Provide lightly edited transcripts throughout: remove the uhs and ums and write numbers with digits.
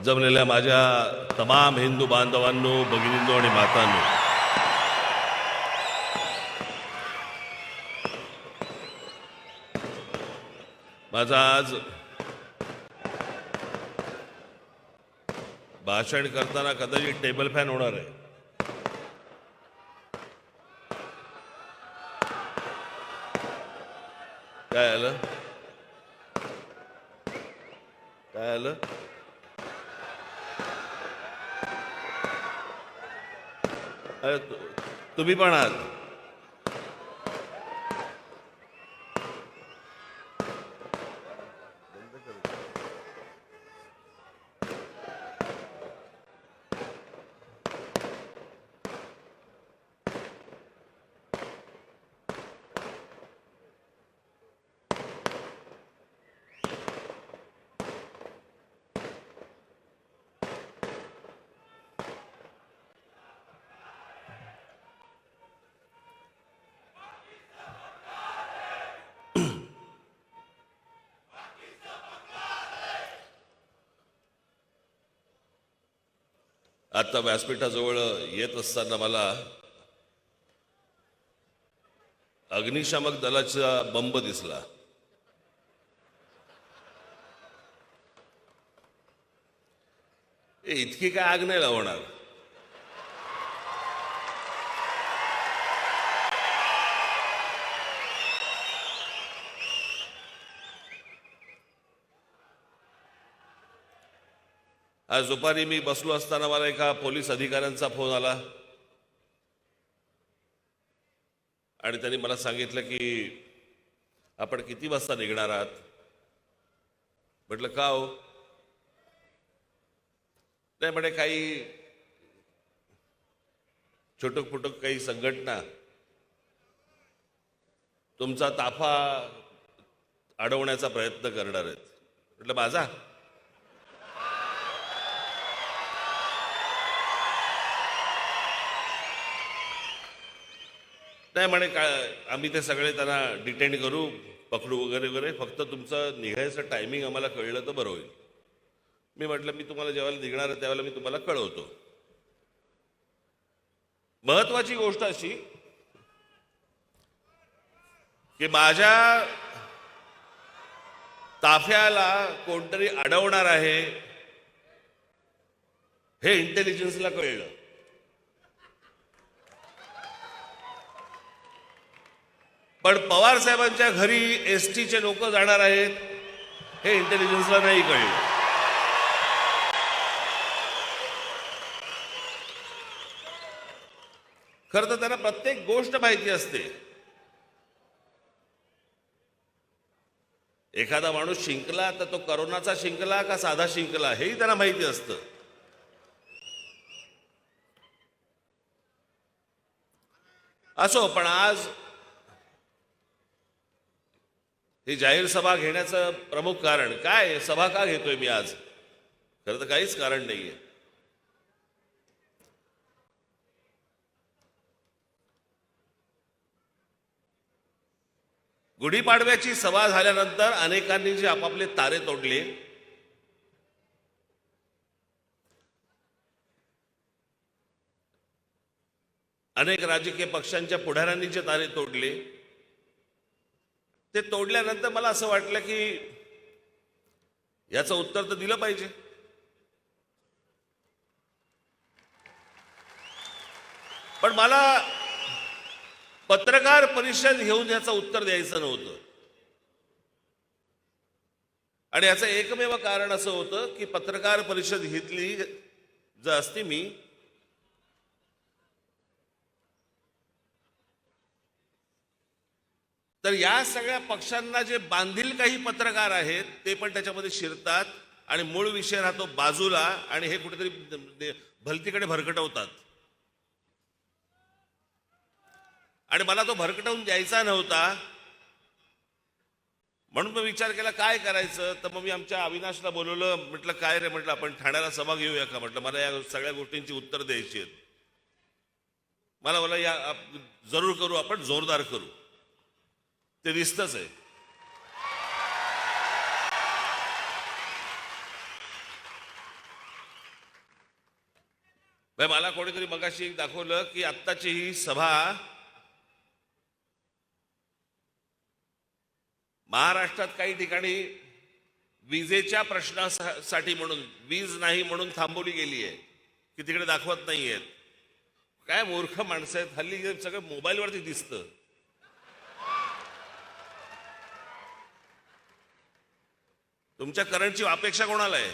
जमलेल्या माझ्या तमाम हिंदू बांधवांनो, भगिनींनो आणि मातांनो, माझा आज भाषण करताना कदाचित टेबल फॅन होणार आहे. काय आलं? काय आलं? अरे तुम्ही पण आहात. आता व्यासपीठाजवळ येत असताना मला अग्निशामक दलाचा बंब दिसला. इतकी काय आग नाही लावणार. आज दुपारी मी बसलो असताना मला एका पोलीस अधिकाऱ्यांचा फोन आला आणि त्यांनी मला सांगितलं की आपण किती वाजता निघणार आहात. म्हटलं का हो? नाही म्हणे काही छोटक फुटक काही संघटना तुमचा ताफा अडवण्याचा प्रयत्न करणार आहेत. म्हटलं माझा? नाही म्हणे काय, आम्ही ते सगळे त्यांना डिटेन करू, पकडू वगैरे वगैरे, फक्त तुमचं निघायचं टायमिंग आम्हाला कळलं तर बरं होईल. मी म्हटलं मी तुम्हाला जेव्हा निघणार आहे त्यावेळेला मी तुम्हाला कळवतो. महत्वाची गोष्ट अशी की माझ्या ताफ्याला कोणतरी अडवणार आहे हे इंटेलिजन्सला कळलं. पण पवार साहेबांच्या घरी एसटीचे लोक जाणार आहेत हे इंटेलिजन्सला नाही कळलं. खरं तर त्यांना प्रत्येक गोष्ट माहिती असते. एखादा माणूस शिंकला तर तो करोनाचा शिंकला का साधा शिंकला हेही त्यांना माहिती असतं. असो, पण आज ही जाहीर सभा घेण्याचं प्रमुख कारण काय? सभा का घेतोय मी आज? खरं तर काहीच कारण नाहीये. गुढीपाडव्याची सभा झाल्यानंतर अनेकांनी जे आपापले तारे तोडले, अनेक राजकीय पक्षांच्या पुढाऱ्यांनी जे तारे तोडले, ते तोडल्यानंतर मला असं वाटलं की याचं उत्तर तर दिलं पाहिजे. पण मला पत्रकार परिषद घेऊन याचं उत्तर द्यायचं नव्हतं. आणि याचं एकमेव कारण असं होतं की पत्रकार परिषद घेतली जर असती मी, तर या सगळ्या पक्षांना जे बांधील काही पत्रकार आहेत ते पण त्याच्यामध्ये शिरतात आणि मूळ विषय राहतो बाजूला आणि हे कुठेतरी भलतीकडे भरकटवतात. आणि मला तो भरकटवून द्यायचा नव्हता. म्हणून मी विचार केला काय करायचं. तर मग मी आमच्या अविनाशला बोलवलं. म्हटलं काय रे, म्हटलं आपण ठाण्याला सभा घेऊया का? म्हटलं मला या सगळ्या गोष्टींची उत्तर द्यायची आहेत. मला या जरूर करू, आपण जोरदार करू. ते दिसतच आहे. मला कोणीतरी मगाशी एक दाखवलं की आत्ताची ही सभा महाराष्ट्रात काही ठिकाणी विजेच्या प्रश्नासाठी म्हणून वीज नाही म्हणून थांबवली गेली आहे की तिकडे दाखवत नाहीयेत. काय मूर्ख माणसं आहेत हल्ली, सगळं मोबाईलवरती दिसतं. तुमच्या करंटची अपेक्षा कोणाला आहे?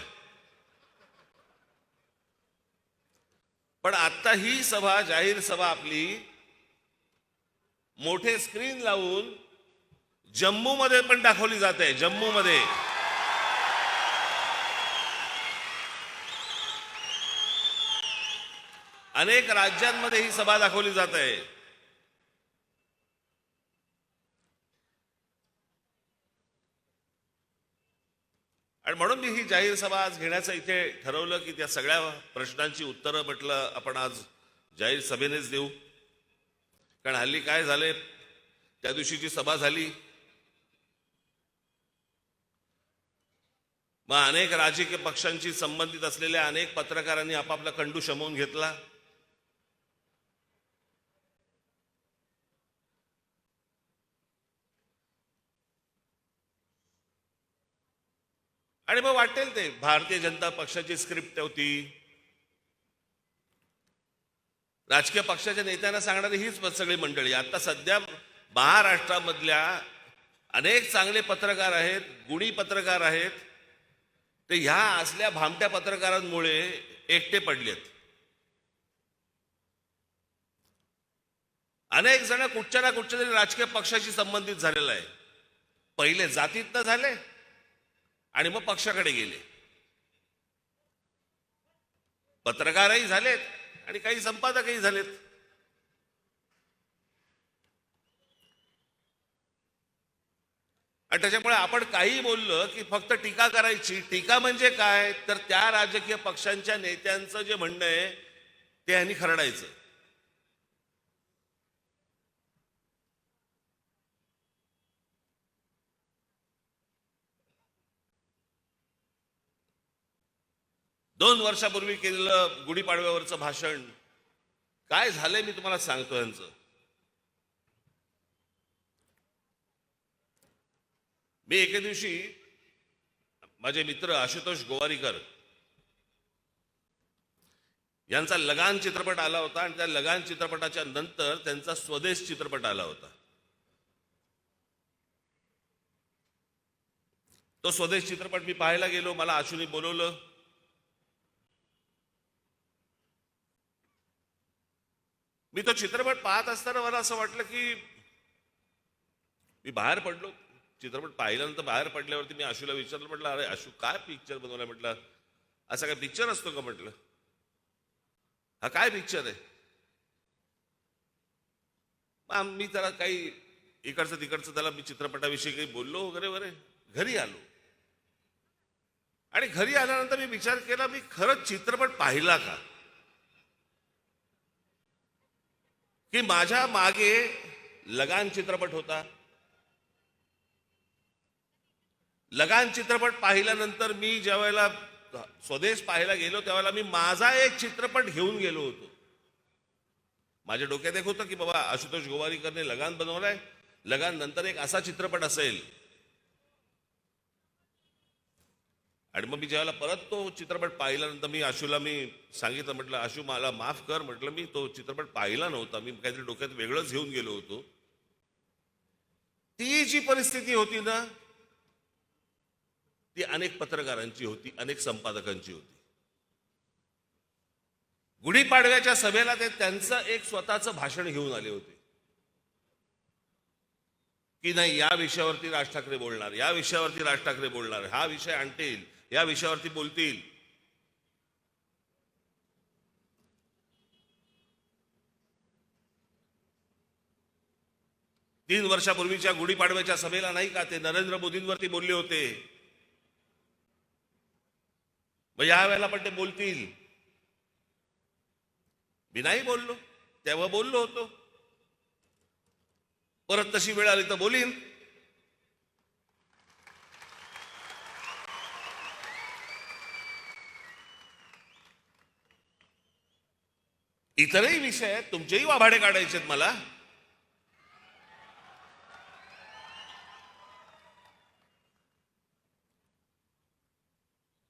पण आता ही सभा, जाहीर सभा आपली मोठे स्क्रीन लावून जम्मू मध्ये पण दाखवली जाते. जम्मू मध्ये अनेक राज्यांमध्ये ही सभा दाखवली जात आहे. आणि म्हणून मी ही जाहीर सभा आज घेण्याचं इथे ठरवलं की त्या सगळ्या प्रश्नांची उत्तरं म्हटलं आपण आज जाहीर सभेनेच देऊ. कारण हल्ली काय झाले, त्या दिवशीची सभा झाली, मग अनेक राजकीय पक्षांशी संबंधित असलेल्या अनेक पत्रकारांनी आपापला कंडू शमवून घेतला. आणि मग वाटेल ते भारतीय जनता पक्षाची स्क्रिप्ट होती, राजकीय पक्षाच्या नेत्यांना सांगणारी हीच सगळी मंडळी. आता सध्या महाराष्ट्रामधल्या अनेक चांगले पत्रकार आहेत, गुणी पत्रकार आहेत, ते ह्या असल्या भामट्या पत्रकारांमुळे एकटे पडलेत. अनेक जण कुठच्या ना कुठच्या तरी राजकीय पक्षाशी संबंधित झालेला आहे. पहिले जातीतनं झाले आणि मग पक्षाकडे गेले. पत्रकारही झालेत आणि काही संपादकही झालेत. आणि त्याच्यामुळे आपण काही बोललं की फक्त टीका करायची. टीका म्हणजे काय, तर त्या राजकीय पक्षांच्या नेत्यांचं जे म्हणणं आहे ते यांनी खरडायचं. दोन वर्षापूर्वी केलेलं गुढीपाडव्यावरचं भाषण काय झालंय मी तुम्हाला सांगतो. यांचं मी एके दिवशी माझे मित्र आशुतोष गोवारीकर यांचा लगान चित्रपट आला होता आणि त्या लगान चित्रपटाच्या नंतर त्यांचा स्वदेश चित्रपट आला होता. तो स्वदेश चित्रपट मी पाहायला गेलो. मला आशुने बोलवलं. मी तो चित्रपट पाहत असताना मला असं वाटलं की मी बाहेर पडलो. चित्रपट पाहिल्यानंतर बाहेर पडल्यावरती मी आशूला विचारलं, म्हटलं अरे आशू काय पिक्चर बनवलाय? म्हटलं असा काय पिक्चर असतो का? म्हटलं हा काय पिक्चर आहे? मी त्याला काही इकडचं तिकडचं त्याला मी चित्रपटाविषयी काही बोललो वगैरे वगैरे. घरी आलो आणि घरी आल्यानंतर मी विचार केला, मी खरंच चित्रपट पाहिला का? की माझ्या मागे लगान चित्रपट होता. लगान चित्रपट पाहिल्यानंतर मी ज्या वेळेला स्वदेश पाहायला गेलो त्यावेळेला मी माझा एक चित्रपट घेऊन गेलो होतो. माझ्या डोक्यात एक होतं की बाबा आशुतोष गोवारीकरने लगान बनवलाय, लगान नंतर एक असा चित्रपट असेल. आणि मग मी ज्यावेळेला परत तो चित्रपट पाहिल्यानंतर मी आशूला सांगितलं, म्हटलं आशू मला माफ कर, म्हटलं मी तो चित्रपट पाहिला नव्हता, मी काहीतरी डोक्यात वेगळंच घेऊन गेलो होतो. ती जी परिस्थिती होती ना ती अनेक पत्रकारांची होती, अनेक संपादकांची होती. गुढीपाडव्याच्या सभेला ते त्यांचं एक स्वतःचं भाषण घेऊन आले होते की नाही या विषयावरती राज ठाकरे बोलणार, या विषयावरती राज ठाकरे बोलणार, हा विषय आणतील, या विषयावरती बोलतील. तीन वर्षापूर्वीच्या गुढीपाडव्याच्या सभेला नाही का ते नरेंद्र मोदींवरती बोलले होते. मग या वेळेला पण ते बोलतील. मी नाही बोललो, तेव्हा बोललो होतो, परत तशी वेळ आली तर बोलीन. इतरही विषय आहेत, तुमचेही वाभाडे काढायचे आहेत मला.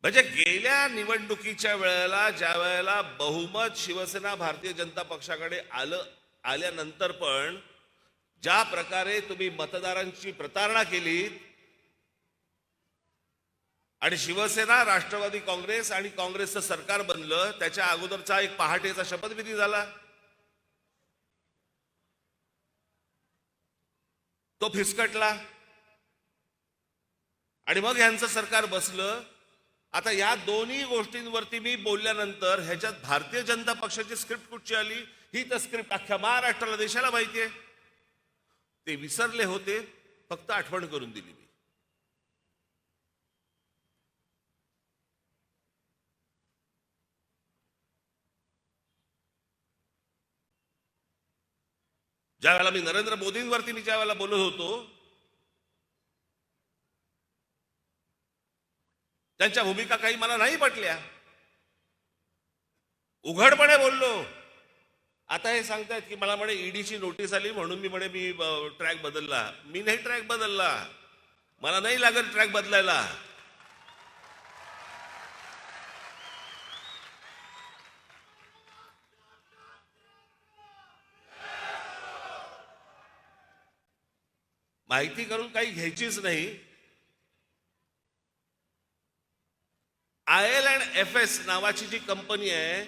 म्हणजे गेल्या निवडणुकीच्या वेळेला ज्या वेळेला बहुमत शिवसेना भारतीय जनता पक्षाकडे आल्यानंतर पण ज्या प्रकारे तुम्ही मतदारांची प्रतारणा केली आणि शिवसेना, राष्ट्रवादी काँग्रेस आणि काँग्रेसचं सरकार बनलं, त्याच्या अगोदरचा एक पहाटेचा शपथविधी झाला, तो फिसकटला आणि मग यांचं सरकार बसलं. आता या दोन्ही गोष्टींवरती मी बोलल्यानंतर ह्याच्यात भारतीय जनता पक्षाची स्क्रिप्ट कुठची आली, ही तर स्क्रिप्ट अख्ख्या महाराष्ट्राला, देशाला माहिती आहे. ते विसरले होते, फक्त आठवण करून दिली मी. ज्या वेळेला मी नरेंद्र मोदींवरती मी ज्या वेळेला बोलत होतो, त्यांच्या भूमिका काही मला नाही पटल्या, उघडपणे बोललो. आता हे सांगतायत की मला म्हणे ईडीची नोटीस आली म्हणून मी ट्रॅक बदलला. मी नाही ट्रॅक बदलला, मला नाही लागत ट्रॅक बदलायला. माहिती करून काही घ्यायचीच नाही. IL&FS नावाची जी कंपनी आहे,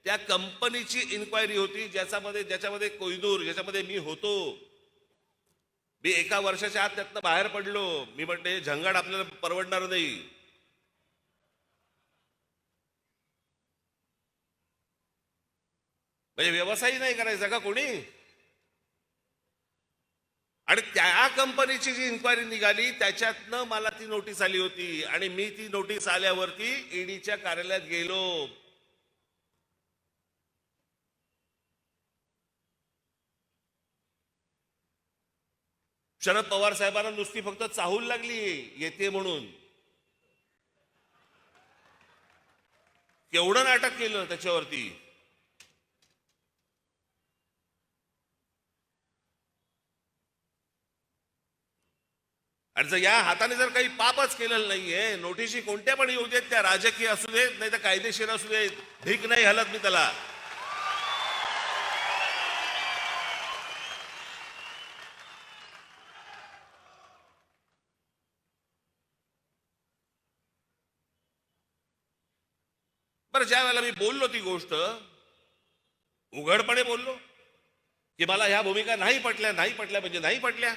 त्या कंपनीची इन्क्वायरी होती, ज्याच्यामध्ये कोहिनूर, ज्याच्यामध्ये मी होतो. मी एका वर्षाच्या आत त्यातनं बाहेर पडलो. मी म्हणते झंगाट आपल्याला परवडणार नाही. म्हणजे व्यवसाय नाही करायचा का कोणी? आणि त्या कंपनीची जी इन्क्वायरी निघाली त्याच्यातनं मला ती नोटीस आली होती आणि मी ती नोटीस आल्यावरती ईडीच्या कार्यालयात गेलो. शरद पवार साहेबांना नुसती फक्त चाहूल लागली येते म्हणून. केवढं नाटक केलं त्याच्यावरती. आणि जर या हाताने जर काही पापच केलेलं नाहीये, नोटीसी कोणत्या पण येऊ देत, त्या राजकीय असू देत नाही तर कायदेशीर असू देत, भीक नाही हलत मी त्याला. बरं, ज्या वेळेला मी बोललो ती गोष्ट उघडपणे बोललो की मला ह्या भूमिका नाही पटल्या म्हणजे नाही पटल्या.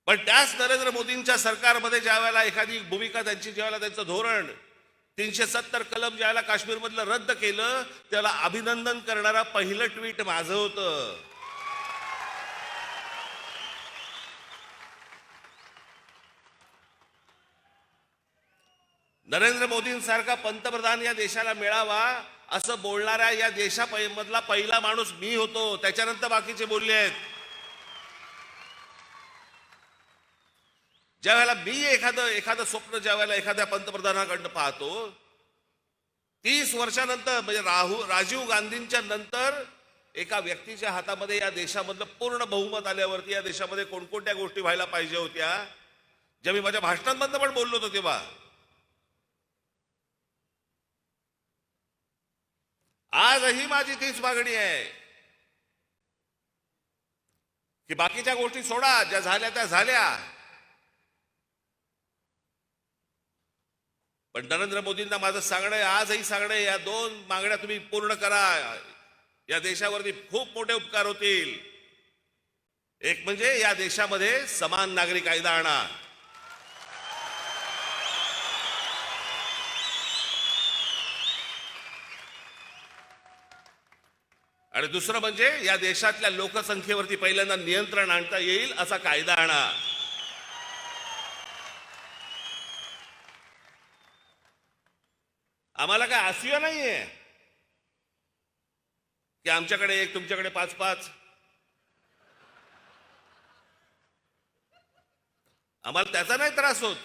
पण त्याच नरेंद्र मोदींच्या सरकारमध्ये ज्या वेळेला एखादी भूमिका त्यांची, ज्यावेळेला त्यांचं धोरण 370 कलम ज्यावेळेला काश्मीरमधलं रद्द केलं, त्याला अभिनंदन करणारा पहिलं ट्विट माझं होतं. नरेंद्र मोदींसारखा पंतप्रधान या देशाला मिळावा असं बोलणाऱ्या या देशामधला पहिला माणूस मी होतो. त्याच्यानंतर बाकीचे बोलले आहेत. ज्या वेळेला मी एखादं स्वप्न ज्या वेळेला एखाद्या पंतप्रधानाकडनं पाहतो, 30 वर्षानंतर म्हणजे राजीव गांधींच्या नंतर एका व्यक्तीच्या हातामध्ये या देशामधलं पूर्ण बहुमत आल्यावरती या देशामध्ये कोणकोणत्या गोष्टी व्हायला पाहिजे होत्या, ज्या मी माझ्या भाषणांमधनं पण बोललो होतो तेव्हा. आजही माझी तीच मागणी आहे की बाकीच्या गोष्टी सोडा, ज्या झाल्या त्या झाल्या. पण नरेंद्र मोदींना माझं सांगणं आहे, आजही सांगणं आहे, या 2 मागण्या तुम्ही पूर्ण करा. या देशावरती खूप मोठे उपकार होतील. एक म्हणजे या देशामध्ये समान नागरी कायदा आणा. आणि दुसरं म्हणजे या देशातल्या लोकसंख्येवरती पहिल्यांदा नियंत्रण आणता येईल असा कायदा आणा. आम्हाला काय आसूया नाहीये की आमच्याकडे 1 तुमच्याकडे 5-5. आम्हाला त्याचा नाही त्रास होत.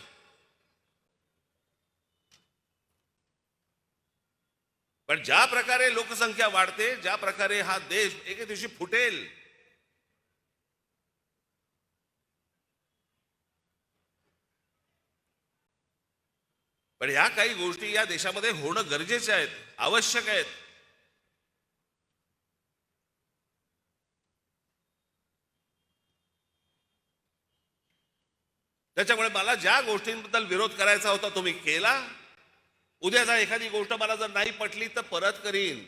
पण ज्या प्रकारे लोकसंख्या वाढते, ज्या प्रकारे हा देश एके दिवशी फुटेल, पण ह्या काही गोष्टी या देशामध्ये होणं गरजेचे आहेत, आवश्यक आहेत. त्याच्यामुळे मला ज्या गोष्टींबद्दल विरोध करायचा होता तो मी केला. उद्या जर एखादी गोष्ट मला जर नाही पटली तर परत करीन.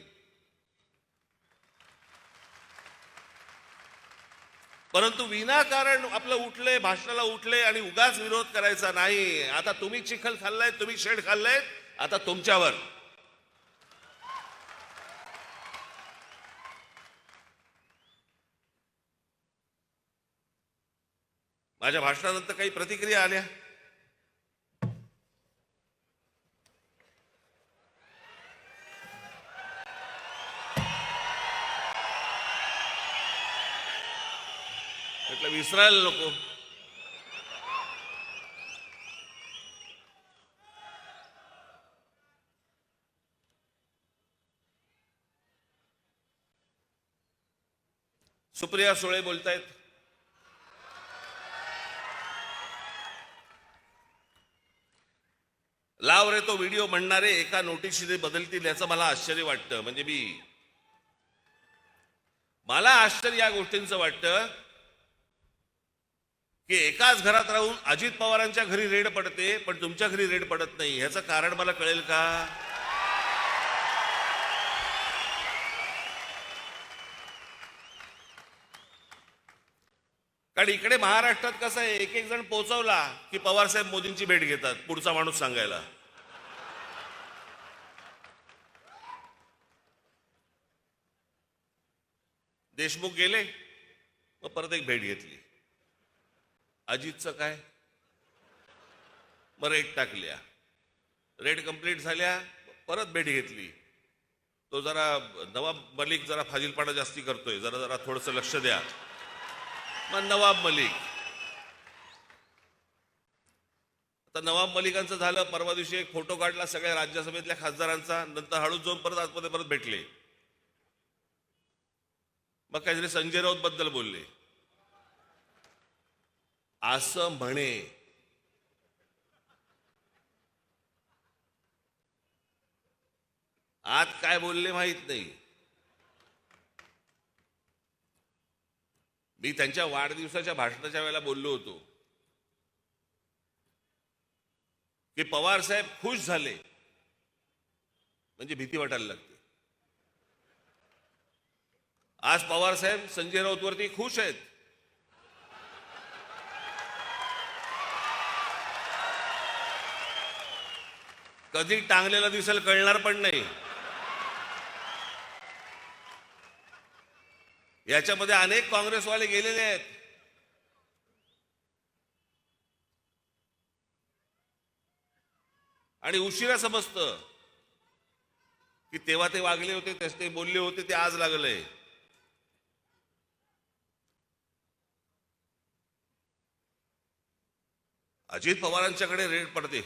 परंतु विनाकारण आपलं उठले, भाषणाला उठले आणि उगाच विरोध करायचा नाही. आता तुम्ही चिखल खाल्लाय, तुम्ही शेड खाल्लाय, आता तुमच्यावर. माझ्या भाषणानंतर काही प्रतिक्रिया आल्या. म्हटलं विसरायला नको. सुप्रिया सुळे बोलतायत. लाव रे तो व्हिडिओ म्हणणारे एका नोटीशीने बदलतील याचं मला आश्चर्य वाटतं. म्हणजे मला आश्चर्य या गोष्टींचं वाटतं की एकाच घरात राहून अजित पवारांच्या घरी रेड पडते पण तुमच्या घरी रेड पडत नाही. ह्याचं कारण मला कळेल का? कारण इकडे महाराष्ट्रात कसं आहे, एक एक जण पोहोचवला की पवार साहेब मोदींची भेट घेतात पुढचा माणूस सांगायला. देशमुख गेले, मग परत एक भेट घेतली. अजितचं काय, मग रेट टाकल्या, रेट कंप्लीट झाल्या, परत भेट घेतली. तो जरा नवाब मलिक जरा फाजीलपणा जास्ती करतोय, जरा जरा थोडंसं लक्ष द्या. मग नवाब मलिक, आता नवाब मलिकांचं झालं. परवा दिवशी एक फोटो काढला सगळ्या राज्यसभेतल्या खासदारांचा, नंतर हळूच जाऊन परत आतमध्ये परत भेटले. मग काहीतरी संजय राऊत बद्दल बोलले. असं म्हणे आत काय बोलले माहित नाही. मी त्यांच्या वाढदिवसाच्या भाषणाच्या वेळेला बोललो होतो की पवार साहेब खुश झाले म्हणजे भीती वाटायला लागते. आज पवार साहेब संजय राऊत वरती खुश आहेत. कधी टांगलेला दिसेल कळणार पण नाही. याच्यामध्ये अनेक काँग्रेसवाले गेलेले आहेत. आणि उशिरा समजतं की तेव्हा ते वागले होते, ते बोलले होते, ते आज लागलंय. अजित पवारांच्याकडे रेड पडते,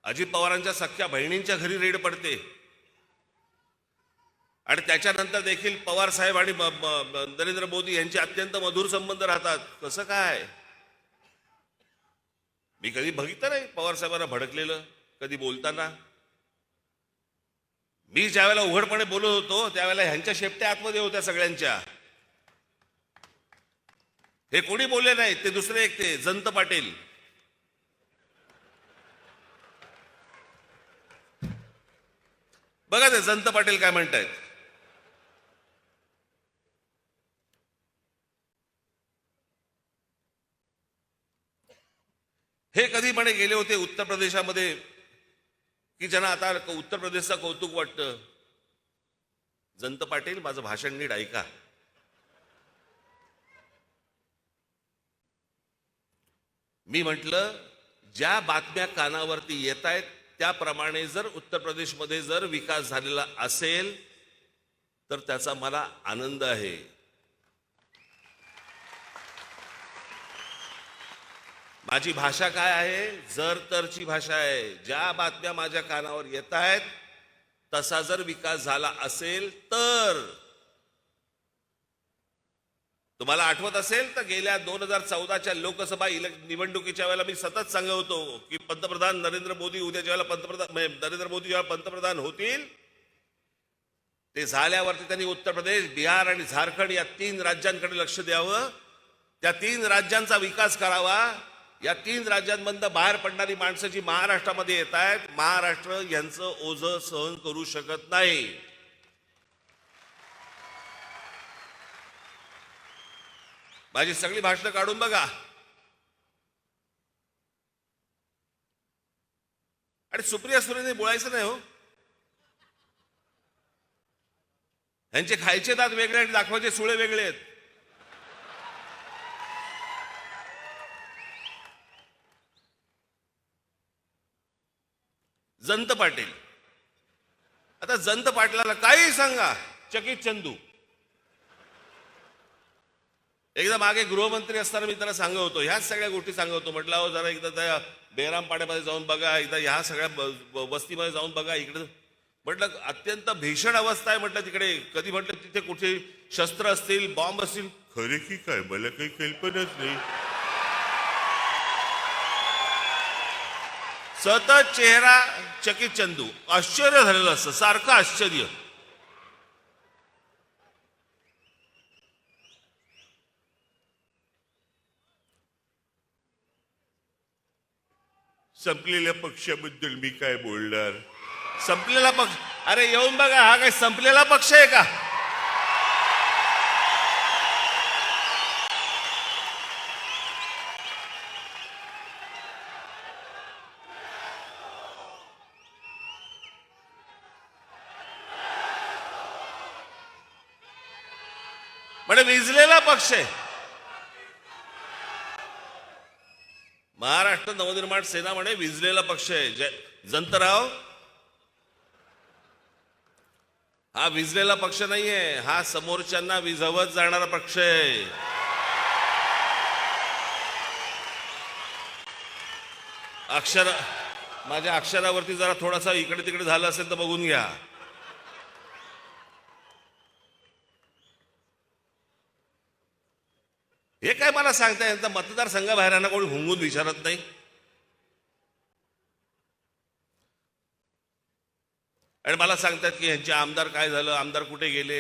अजित पवारांच्या सख्या बहिणींच्या घरी रेड पडते, आणि त्याच्यानंतर देखील पवार साहेब आणि नरेंद्र मोदी यांचे अत्यंत मधुर संबंध राहतात. कसं काय? मी कधी बघितलं नाही पवार साहेबांना भडकलेलं कधी बोलताना. मी ज्यावेळेला उघडपणे बोलत होतो त्यावेळेला ह्यांच्या शेपट्या आतमध्ये होत्या सगळ्यांच्या. हे कोणी बोलले नाही, ते दुसरे एक, ते जयंत पाटील. बघा ते जयंत पाटील काय म्हणतायत. हे कधी म्हणे गेले होते उत्तर प्रदेशामध्ये की ज्यांना आता उत्तर प्रदेशचं कौतुक वाटतं. जयंत पाटील, माझं भाषण नीट ऐका. मी म्हटलं ज्या बातम्या कानावरती येत आहेत त्याप्रमाणे जर उत्तर प्रदेशमध्ये जर विकास झालेला असेल तर त्याचा मला आनंद आहे. माझी भाषा काय आहे? जर तरची भाषा आहे. ज्या बातम्या माझ्या कानावर येत आहेत तसा जर विकास झाला असेल तर तुम्हाला आठवत असेल तर गेल्या 2014च्या लोकसभा निवडणुकीच्या वेळेला मी सतत सांगत होतो की पंतप्रधान नरेंद्र मोदी उद्या ज्यावेळेला नरेंद्र मोदी जेव्हा पंतप्रधान होतील ते झाल्यावरती त्यांनी उत्तर प्रदेश, बिहार आणि झारखंड या 3 राज्यांकडे लक्ष द्यावं, त्या 3 राज्यांचा विकास करावा. या 3 राज्यांमधनं बाहेर पडणारी माणसं जी महाराष्ट्रामध्ये येत आहेत, महाराष्ट्र यांचं ओझं सहन करू शकत नाही. माझी सगळी भाषणं काढून बघा. आणि सुप्रिया सुळेंनी बोलायचं नाही हो. यांचे खायचे दात वेगळे आणि दाखवायचे सुळे वेगळे आहेत. जयंत पाटील, आता जयंत पाटलाला काही सांगा, चकित चंदू. एकदा मागे गृहमंत्री असताना मी त्याला सांगत होतो, ह्याच सगळ्या गोष्टी सांगत होतो. म्हटलं अहो जरा एकदा त्या बेराम पाड्यामध्ये जाऊन बघा, एकदा ह्या सगळ्या वस्तीमध्ये जाऊन बघा. इकडे म्हटलं अत्यंत भीषण अवस्था आहे म्हटलं तिकडे. कधी म्हटलं तिथे कुठे शस्त्र असतील, बॉम्ब असतील. खरे की काय मला काही कल्पनाच नाही. सतत चेहरा चकित चंदू. आश्चर्य झालेलं असतं, सारखं आश्चर्य. संपलेल्या पक्षाबद्दल मी काय बोलणार. संपलेला पक्ष, अरे येऊन बघा, हा काय संपलेला पक्ष आहे का. म्हणजे विजलेला पक्ष आहे. महाराष्ट्र नवनिर्माण सेना म्हणे विजलेला पक्ष आहे. जयंतराव, हा विजलेला पक्ष नाहीये, हा समोरच्यांना विझवत जाणारा पक्ष आहे. माझ्या अक्षरावरती जरा थोडासा इकडे तिकडे झालं असेल तर बघून घ्या. हे काय मला सांगताय, यांचा मतदारसंघाबाहेर कोणी हुंगून विचारत नाही. आणि मला सांगतात की यांचे आमदार काय झालं, आमदार कुठे गेले.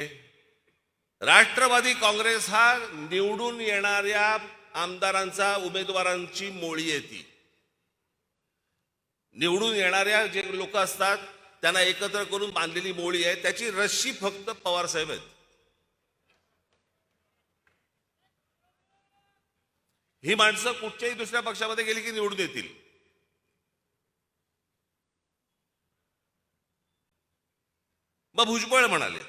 राष्ट्रवादी काँग्रेस हा निवडून येणाऱ्या आमदारांचा, उमेदवारांची मोळी आहे. ती निवडून येणाऱ्या जे लोक असतात त्यांना एकत्र करून बांधलेली मोळी आहे. त्याची रस्सी फक्त पवार साहेब आहेत. ही माणसं कुठच्याही दुसऱ्या पक्षामध्ये गेली की निवडून येतील. मग भुजबळ म्हणाले,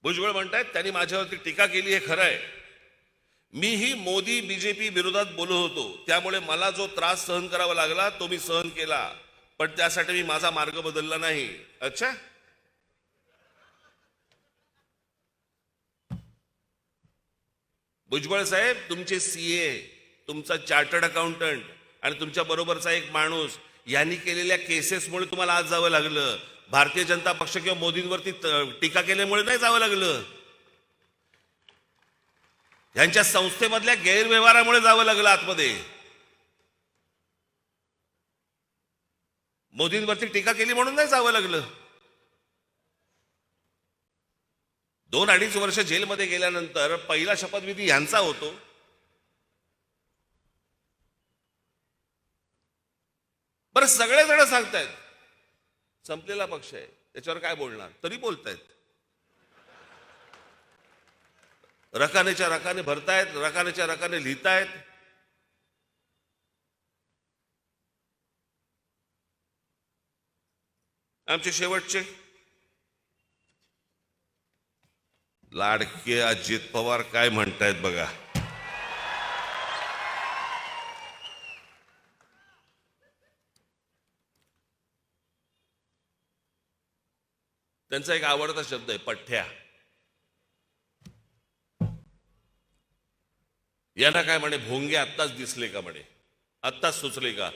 भुजबळ म्हणतायत त्यांनी माझ्यावरती टीका केली हे खरं आहे. मीही मोदी बीजेपी विरोधात बोलत होतो, त्यामुळे मला जो त्रास सहन करावा लागला तो मी सहन केला, पण त्यासाठी मी माझा मार्ग बदलला नाही. अच्छा, भुजबळ साहेब, तुमचे सीए, तुमचा चार्टर्ड अकाउंटंट आणि तुमच्या बरोबरचा एक माणूस यांनी केलेल्या केसेसमुळे तुम्हाला आज जावं लागलं. भारतीय जनता पक्ष किंवा मोदींवरती टीका केल्यामुळे नाही जावं लागलं. यांच्या संस्थेमधल्या गैरव्यवहारामुळे जावं लागलं आतमध्ये. मोदींवरती टीका केली म्हणून नाही जावं लागलं. 2-2.5 वर्ष जेलमध्ये गेल्यानंतर पहिला शपथविधी यांचा होतो. बरं, सगळेजण सांगतायत संपलेला पक्ष आहे, त्याच्यावर काय बोलणार, तरी बोलतायत. रकानेच्या रकाने भरतायत, रकानेच्या रकाने लिहितायत. आमचे शेवटचे लाडके अजित पवार काय म्हणतायत बघा. त्यांचा एक आवडता शब्द आहे पठ्ठ्या. यांना काय म्हणे, भोंगे आत्ताच दिसले का म्हणे, आत्ताच सुचले का,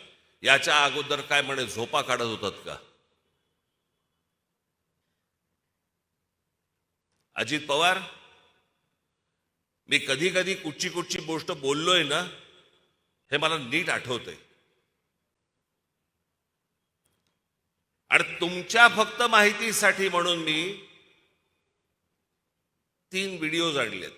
याच्या अगोदर काय म्हणे झोपा काढत होतात का. अजित पवार, मी कधी कधी कुठची गोष्ट बोललोय ना, हे मला नीट आठवतंय. आणि तुमच्या फक्त माहितीसाठी म्हणून मी 3 व्हिडिओज आणलेत.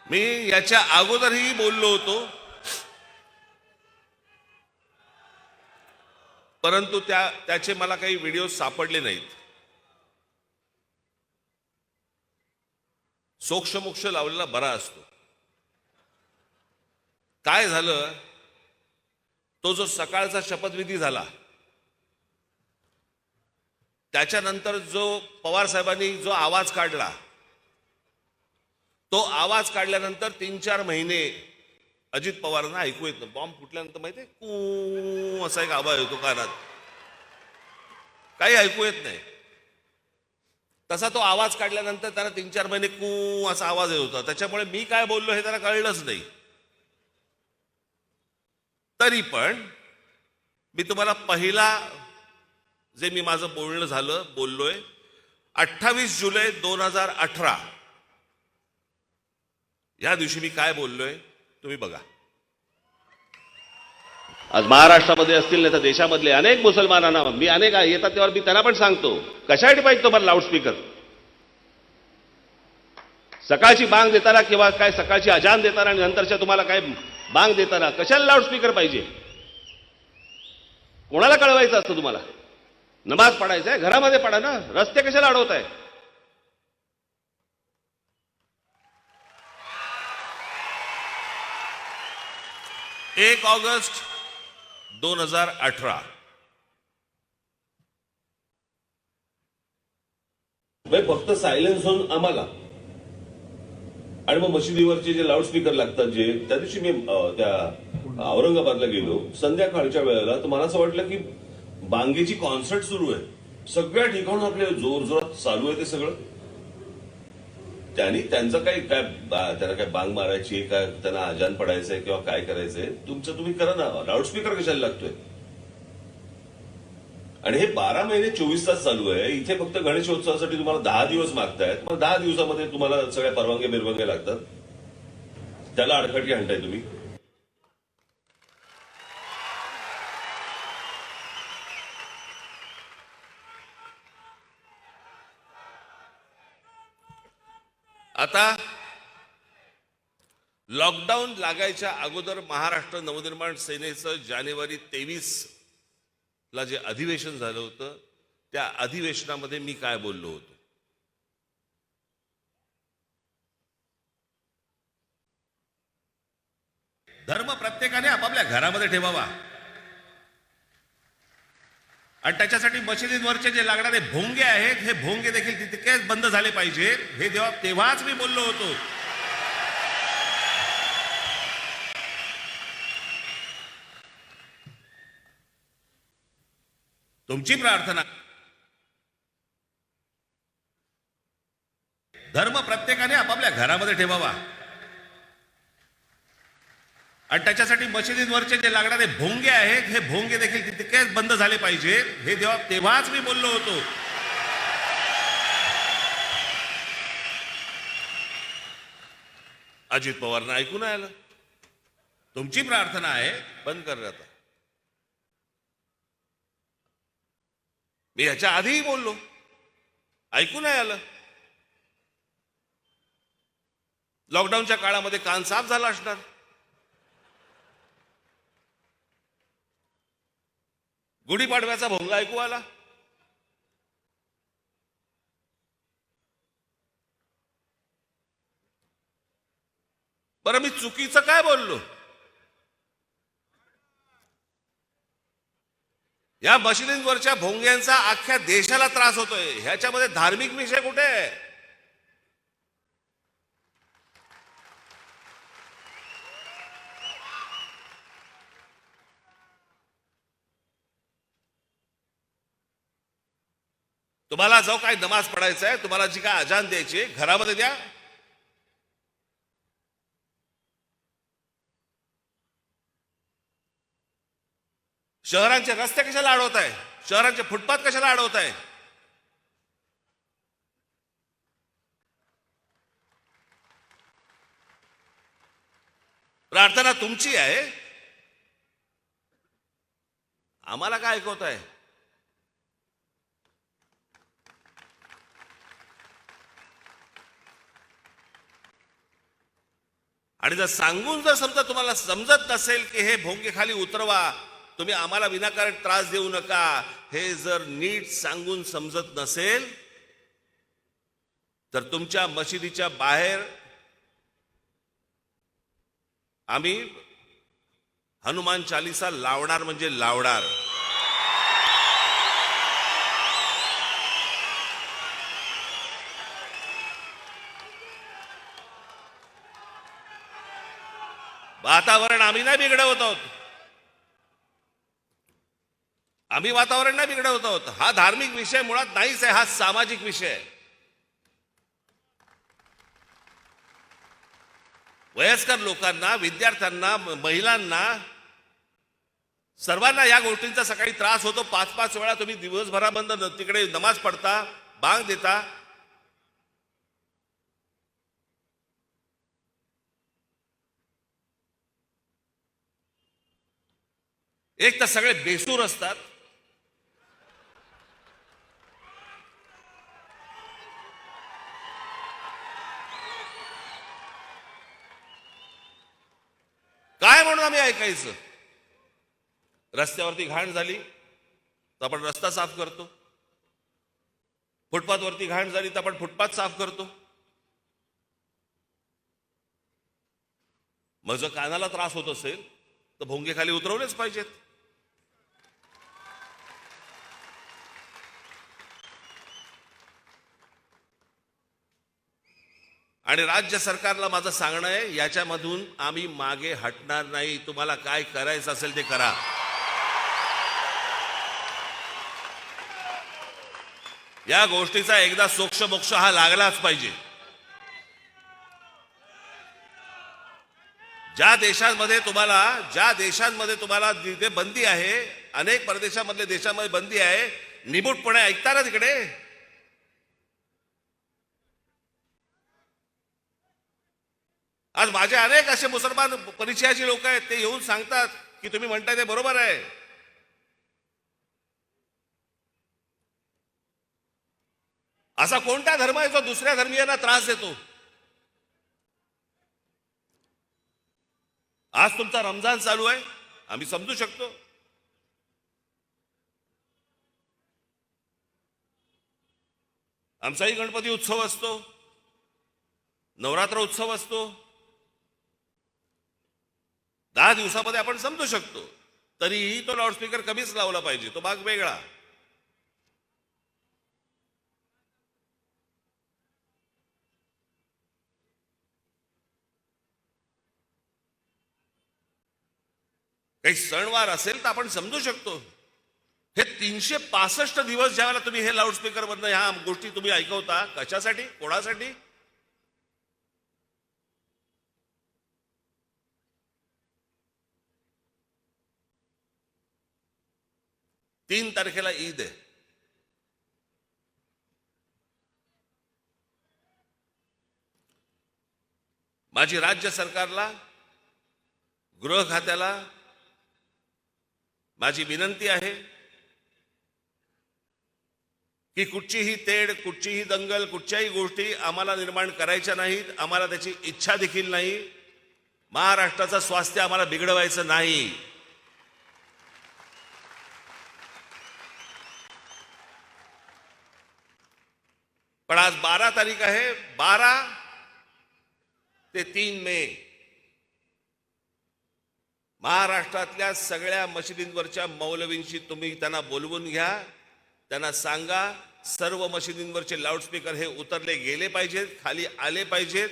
मी याच्या अगोदरही बोललो होतो, परंतु त्याचे मला काही व्हिडिओ सापडले नाहीत. सोक्षमोक्ष लावलेला बरा असतो. काय झालं, तो जो सकाळचा शपथविधी झाला त्याच्यानंतर जो पवार साहेबांनी जो आवाज काढला, तो आवाज काढल्यानंतर 3-4 महिने अजित पवारांना ऐकू येत नाही. बॉम्ब फुटल्यानंतर माहितीये कू असा एक आवाज येतो कानात, काही ऐकू येत नाही. तसा तो आवाज काढल्यानंतर त्यांना 3-4 महिने कू असा आवाज येत होता. त्याच्यामुळे मी काय बोललो हे त्यांना कळलंच नाही. तरी पण मी तुम्हाला पहिला जे मी माझं बोललोय 28 जुलै 2018 या दिवशी मी काय बोललोय तुम्ही बघा. आज महाराष्ट्रामध्ये असतील नाही तर देशामधले अनेक मुसलमानांना मी अनेक येतात तेव्हा मी त्यांना पण सांगतो, कशासाठी पाहिजे तुम्हाला लाऊडस्पीकर. सकाळची बांग देताना किंवा काय सकाळची अजान देताना आणि नंतरच्या तुम्हाला काय बांग देताना कशाला लाऊडस्पीकर पाहिजे. कोणाला कळवायचं असतं तुम्हाला. नमाज पडायचं आहे घरामध्ये पडा ना, रस्ते कशाला अडवताय. 1 ऑगस्ट 2018 फक्त सायलेन्स होऊन आम्हाला आणि मग मशिदीवरचे जे लाऊडस्पीकर लागतात जे त्या दिवशी मी त्या औरंगाबादला गेलो संध्याकाळच्या वेळेला, तर मला असं वाटलं की बांगेची कॉन्सर्ट सुरू आहे. सगळ्या ठिकाणून आपले जोरजोरात चालू आहे ते सगळं. त्यांचं त्यांना काय बांग मारायची काय, त्यांना अजान पडायचंय किंवा काय करायचंय तुमचं तुम्ही करा ना. लाऊडस्पीकर कशाला लागतोय. आणि हे 12 महिने 24 तास चालू आहे. इथे फक्त गणेशोत्सवासाठी तुम्हाला 10 दिवस मागतायत. मग 10 दिवसामध्ये तुम्हाला सगळ्या परवानग्या बिरवानग्या लागतात. त्याला अडखटी आणताय तुम्ही. आता लॉकडाऊन लागायच्या अगोदर महाराष्ट्र नवनिर्माण सेनेचं जानेवारी 23 ला जे अधिवेशन झालं होतं, त्या अधिवेशनामध्ये मी काय बोललो होतो. धर्म प्रत्येकाने आपापल्या घरामध्ये ठेवावा आणि त्याच्यासाठी मशिदींवरचे जे लागणारे भोंगे आहेत हे भोंगे देखील तितकेच बंद झाले पाहिजे. हे तेव्हाच मी बोललो होतो. तुमची प्रार्थना, धर्म प्रत्येकाने आपापल्या घरामध्ये ठेवावा आणि त्याच्यासाठी मशिदींवरचे जे लागणारे भोंगे आहेत हे भोंगे देखील तितकेच बंद झाले पाहिजे. हे तेव्हाच मी बोललो होतो. अजित पवारांना ऐकू नाही आलं. तुमची प्रार्थना आहे बंद कर आता. मी याच्या आधीही बोललो, ऐकू नाही आलं. लॉकडाऊनच्या काळामध्ये कान साफ झाला असणार. गुढीपाडव्याचा भोंगा ऐकू आला. बरं, मी चुकीचं काय बोललो? या मशिदींवरच्या भोंग्यांचा अख्ख्या देशाला त्रास होतोय. ह्याच्यामध्ये धार्मिक विषय कुठे आहे? तुम्हाला जो काय नमाज पडायचा आहे, तुम्हाला जी काय अजान द्यायची घरामध्ये द्या. शहरांचे रस्ते कशाला अडवताय? शहरांचे फुटपाथ कशाला अडवताय? प्रार्थना तुमची आहे, आम्हाला काय ऐकवताय? आणि जर सांगून जर समजा तुम्हाला समजत नसेल की हे भोंगे खाली उतरवा, तुम्ही आम्हाला विनाकारण त्रास देऊ नका, हे जर नीट सांगून समजत नसेल तर तुमच्या मशिदीच्या बाहेर आम्ही हनुमान चालीसा लावणार म्हणजे लावणार. वातावरण आम्ही नाही बिघडवत आहोत. आम्ही वातावरण नाही बिघडवत आहोत. हा धार्मिक विषय मुळात नाहीच आहे, हा सामाजिक विषय आहे. वयस्कर लोकांना, विद्यार्थ्यांना, महिलांना, सर्वांना या गोष्टींचा सकाळी त्रास होतो. 5-5 वेळा तुम्ही दिवसभराबंद तिकडे नमाज पडता, बांग देता. एक तर सगळे बेसूर असतात, काय म्हणून आम्ही ऐकायचं? रस्त्यावरती घाण झाली तर आपण रस्ता साफ करतो, फुटपाथवरती घाण झाली तर आपण फुटपाथ साफ करतो. मग जर कानाला त्रास होत असेल तर भोंगे खाली उतरवलेच पाहिजेत. आणि राज्य सरकारला माझं सांगणं आहे, याच्यामधून आम्ही मागे हटणार नाही. तुम्हाला काय करायचं असेल ते करा. या गोष्टीचा एकदा सोक्षमोक्ष हा लागलाच पाहिजे. ज्या देशांमध्ये तुम्हाला तिथे बंदी आहे, अनेक परदेशामधल्या देशांमध्ये बंदी आहे, निमूटपणे ऐकता ना तिकडे. आज माझे अनेक असे मुसलमान परिचयाचे लोक आहेत, ते येऊन सांगतात की तुम्ही म्हणताय ते बरोबर आहे. असा कोणता धर्म आहे जो दुसऱ्या धर्मीयांना त्रास देतो? आज तुमचा रमजान चालू आहे, आम्ही समजू शकतो. आमचाही गणपती उत्सव असतो, नवरात्र उत्सव असतो. 10 दिवसामध्ये आपण समजू शकतो. तरीही तो लाऊडस्पीकर कमीच लावला पाहिजे, तो भाग वेगळा. काही सणवार असेल तर आपण समजू शकतो. हे 365 दिवस ज्यावेळेला तुम्ही हे लाऊडस्पीकर मधनं ह्या गोष्टी तुम्ही ऐकवता, कशासाठी, कोणासाठी? 3 तारखेला ईद आहे. माझी राज्य सरकारला, गृह खात्याला माझी विनंती आहे की कुठचीही तेढ, कुठचीही दंगल, कुठच्याही गोष्टी आम्हाला निर्माण करायच्या नाहीत. आम्हाला त्याची इच्छा देखील नाही. महाराष्ट्राचं स्वास्थ्य आम्हाला बिघडवायचं नाही. पण आज 12 तारीख आहे, 12 ते 3 मे महाराष्ट्रातल्या सगळ्या मशिदींवरच्या मौलवींशी तुम्ही त्यांना बोलवून घ्या, त्यांना सांगा सर्व मशिदींवरचे लाऊडस्पीकर हे उतरले गेले पाहिजेत, खाली आले पाहिजेत.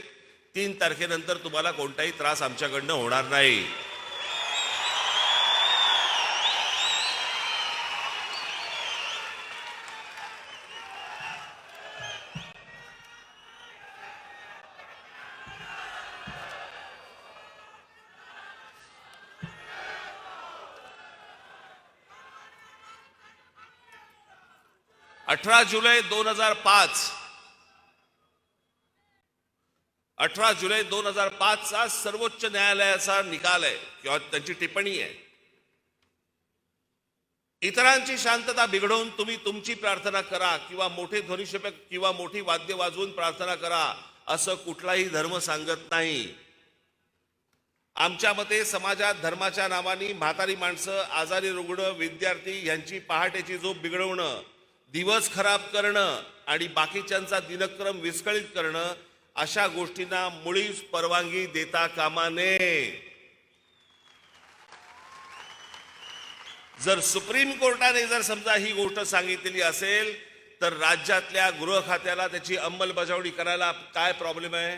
3 तारखेनंतर तुम्हाला कोणताही त्रास आमच्याकडनं होणार नाही. जुलै 2005 चा सर्वोच्च न्यायालयाचा निकाल आहे किंवा त्यांची टिप्पणी आहे. इतरांची शांतता बिघडवून तुम्ही तुमची प्रार्थना करा किंवा मोठे ध्वनिक्षेपक किंवा मोठी वाद्य वाजवून प्रार्थना करा असं कुठलाही धर्म सांगत नाही. आमच्या मते समाजात धर्माच्या नावाने म्हातारी माणसं, आजारी रुग्ण, विद्यार्थी यांची पहाटेची झोप बिघडवणं, दिवस खराब करणं आणि बाकीच्यांचा दिनक्रम विस्कळीत करणं अशा गोष्टींना मुळीच परवानगी देता कामा नये. जर सुप्रीम कोर्टाने जर समजा ही गोष्ट सांगितलेली असेल तर राज्यातल्या गृह खात्याला त्याची अंमलबजावणी करायला काय प्रॉब्लेम आहे?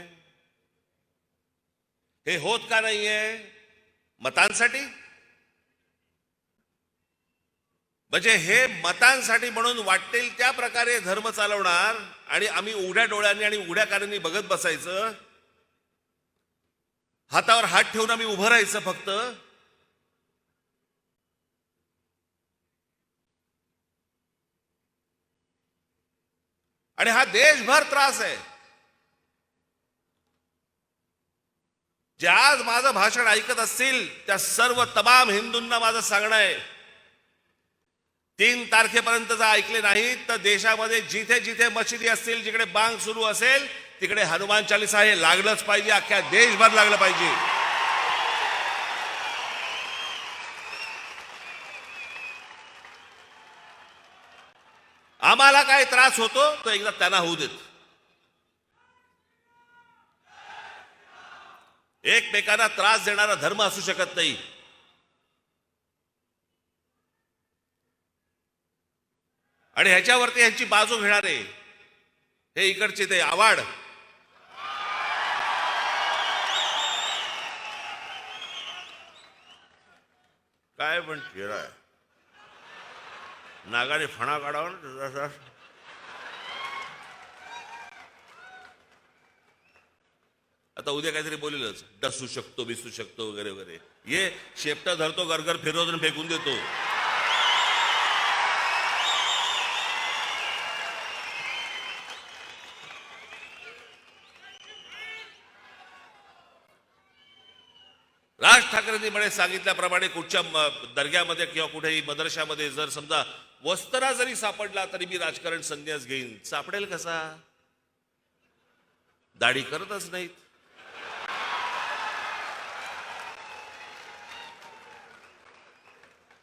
हे होत का नाहीये? मतांसाठी? म्हणजे हे मतांसाठी म्हणून वाटेल त्या प्रकारे धर्म चालवणार आणि आम्ही उघड्या डोळ्यांनी आणि उघड्या कानांनी बघत बसायचं, हातावर हात ठेवून आम्ही उभं राहायचं फक्त. आणि हा देशभर त्रास आहे. जे आज माझं भाषण ऐकत असतील त्या सर्व तमाम हिंदूंना माझं सांगणं आहे, 3 तारखेपर्यंत जर ऐकले नाहीत तर देशामध्ये जिथे जिथे मशिदी असतील, जिकडे बांग सुरू असेल तिकडे हनुमान चालीसा हे लागलंच पाहिजे, अख्ख्या देशभर लागलं पाहिजे. आम्हाला काय त्रास होतो तो एकदा त्यांना होऊ देत. एकमेकांना त्रास देणारा धर्म असू शकत नाही. आणि ह्याच्यावरती ह्यांची बाजू घेणारे हे इकडचे ते आवाड, काय पण खेळा नागाने फणा काढावा ना. आता उद्या काहीतरी बोलेलच, डसू शकतो, बिसू शकतो वगैरे वगैरे. ये शेपटा धरतो, गरगर फिरवतो, फेकून देतो. राज ठाकरेंनी म्हणे सांगितल्याप्रमाणे कुठच्या दर्ग्यामध्ये किंवा कुठेही मदरशामध्ये जर समजा वस्त्रा जरी सापडला तरी मी राजकारण संन्यास घेईन. सापडेल कसा? दाढी करतच नाहीत.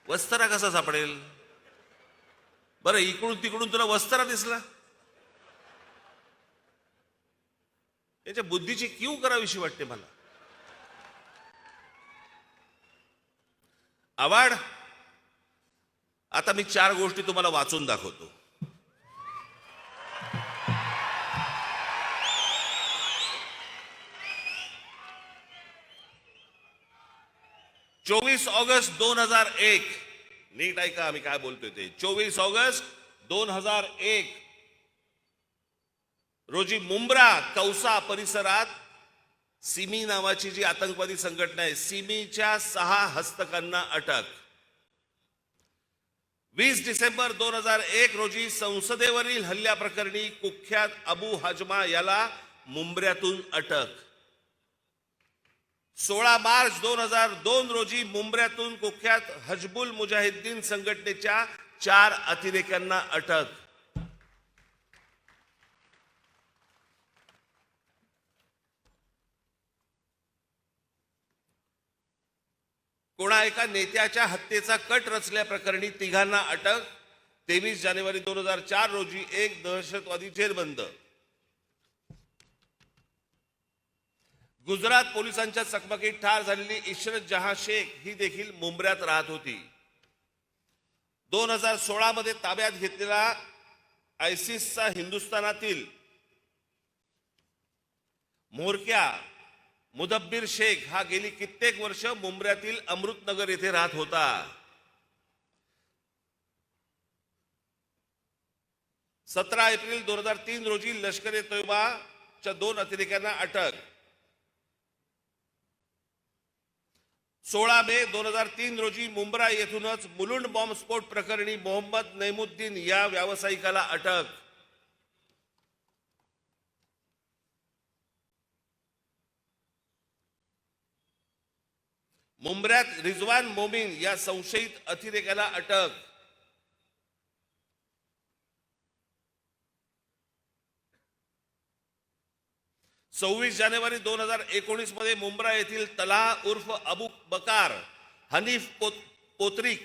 वस्त्रा कसा सापडेल? बरं, इकडून तिकडून तुला वस्त्रा दिसला, याच्या बुद्धीची कीव करावीशी वाटते मला. आवाड, आता मी 4 गोष्टी तुम्हाला वाचून दाखवतो. 24 ऑगस्ट 2001, नीट ऐका आम्ही काय बोलतोय ते. 24 ऑगस्ट 2001 रोजी मुंब्रा कौसा परिसरात सिमी नावाची जी आतंकवादी संघटना आहे, सिमीच्या 6 हस्तकांना अटक. 20 डिसेंबर 2001 रोजी संसदेवरील हल्ल्याप्रकरणी कुख्यात अबू हजमा याला मुंब्र्यातून अटक. 16 मार्च 2002 रोजी मुंब्र्यातून कुख्यात हजबुल मुजाहिद्दीन संघटनेच्या 4 अतिरेक्यांना अटक. कोणा एका नेत्याच्या हत्येचा कट रचल्याप्रकरणी 3घांना अटक. 23 जानेवारी 2004 रोजी एक दहशतवादी जेरबंद. गुजरात पोलिसांच्या चकमकीत ठार झालेली इशरत जहां शेख ही देखील मुंबऱ्यात राहत होती. 2016 मध्ये ताब्यात घेतलेला आयसिसचा हिंदुस्थानातील म्होरक्या मुदब्बीर शेख हा गेली कित्येक वर्ष मुंबऱ्यातील अमृतनगर येथे राहत होता. 17 एप्रिल 2003 रोजी लष्कर-ए तोयबाच्या 2 अतिरेक्यांना अटक. 16 मे 2003 रोजी मुंब्रा येथूनच मुलुंड बॉम्बस्फोट प्रकरणी मोहम्मद नईमुद्दीन या व्यावसायिकाला अटक. मुंब्र्यात रिजवान मोमीन या संशयित अतिरेक्याला अटक. सव्वीस जानेवारी 2019 मध्ये मुंब्रा येथील तलाह उर्फ अबू बकार हनीफ पोत्रिक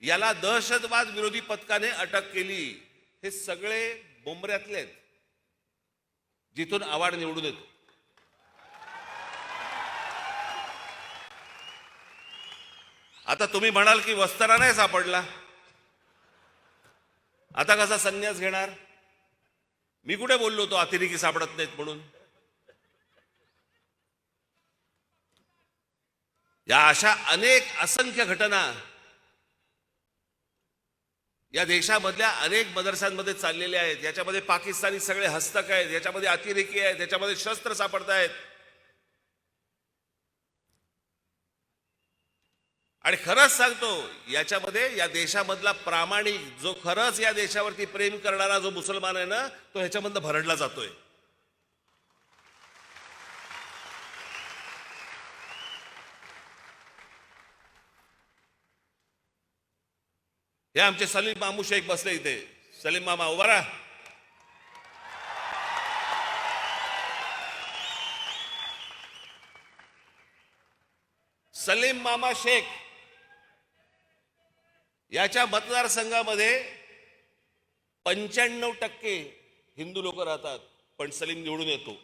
याला दहशतवाद विरोधी पथकाने अटक केली. हे सगळे मुंब्र्यातले आहेत जिथून आवाड निवडून येतो. आता तुम्ही म्हणाल की वस्तारा नाही सापडला, आता कसा संन्यास घेणार? मी कुठे बोललो तो अतिरेकी सापडत नाहीत म्हणून? या अशा अनेक असंख्य घटना या देशामधल्या अनेक मदरसांमध्ये चाललेल्या आहेत. याच्यामध्ये पाकिस्तानी सगळे हस्तक आहेत, याच्यामध्ये अतिरेकी आहेत, याच्यामध्ये शस्त्र सापडतायत. आणि खरंच सांगतो, याच्यामध्ये या देशामधला प्रामाणिक जो खरंच या देशावरती प्रेम करणारा जो मुसलमान आहे ना, तो ह्याच्यामधनं भरडला जातोय. हे आमचे सलीम मामू शेख बसले इथे. सलीम मामा उभा राहा. सलीम मामा शेख याच्या मतदारसंघामध्ये 95% हिंदू लोक राहतात, पण सलीम निवडून येतो.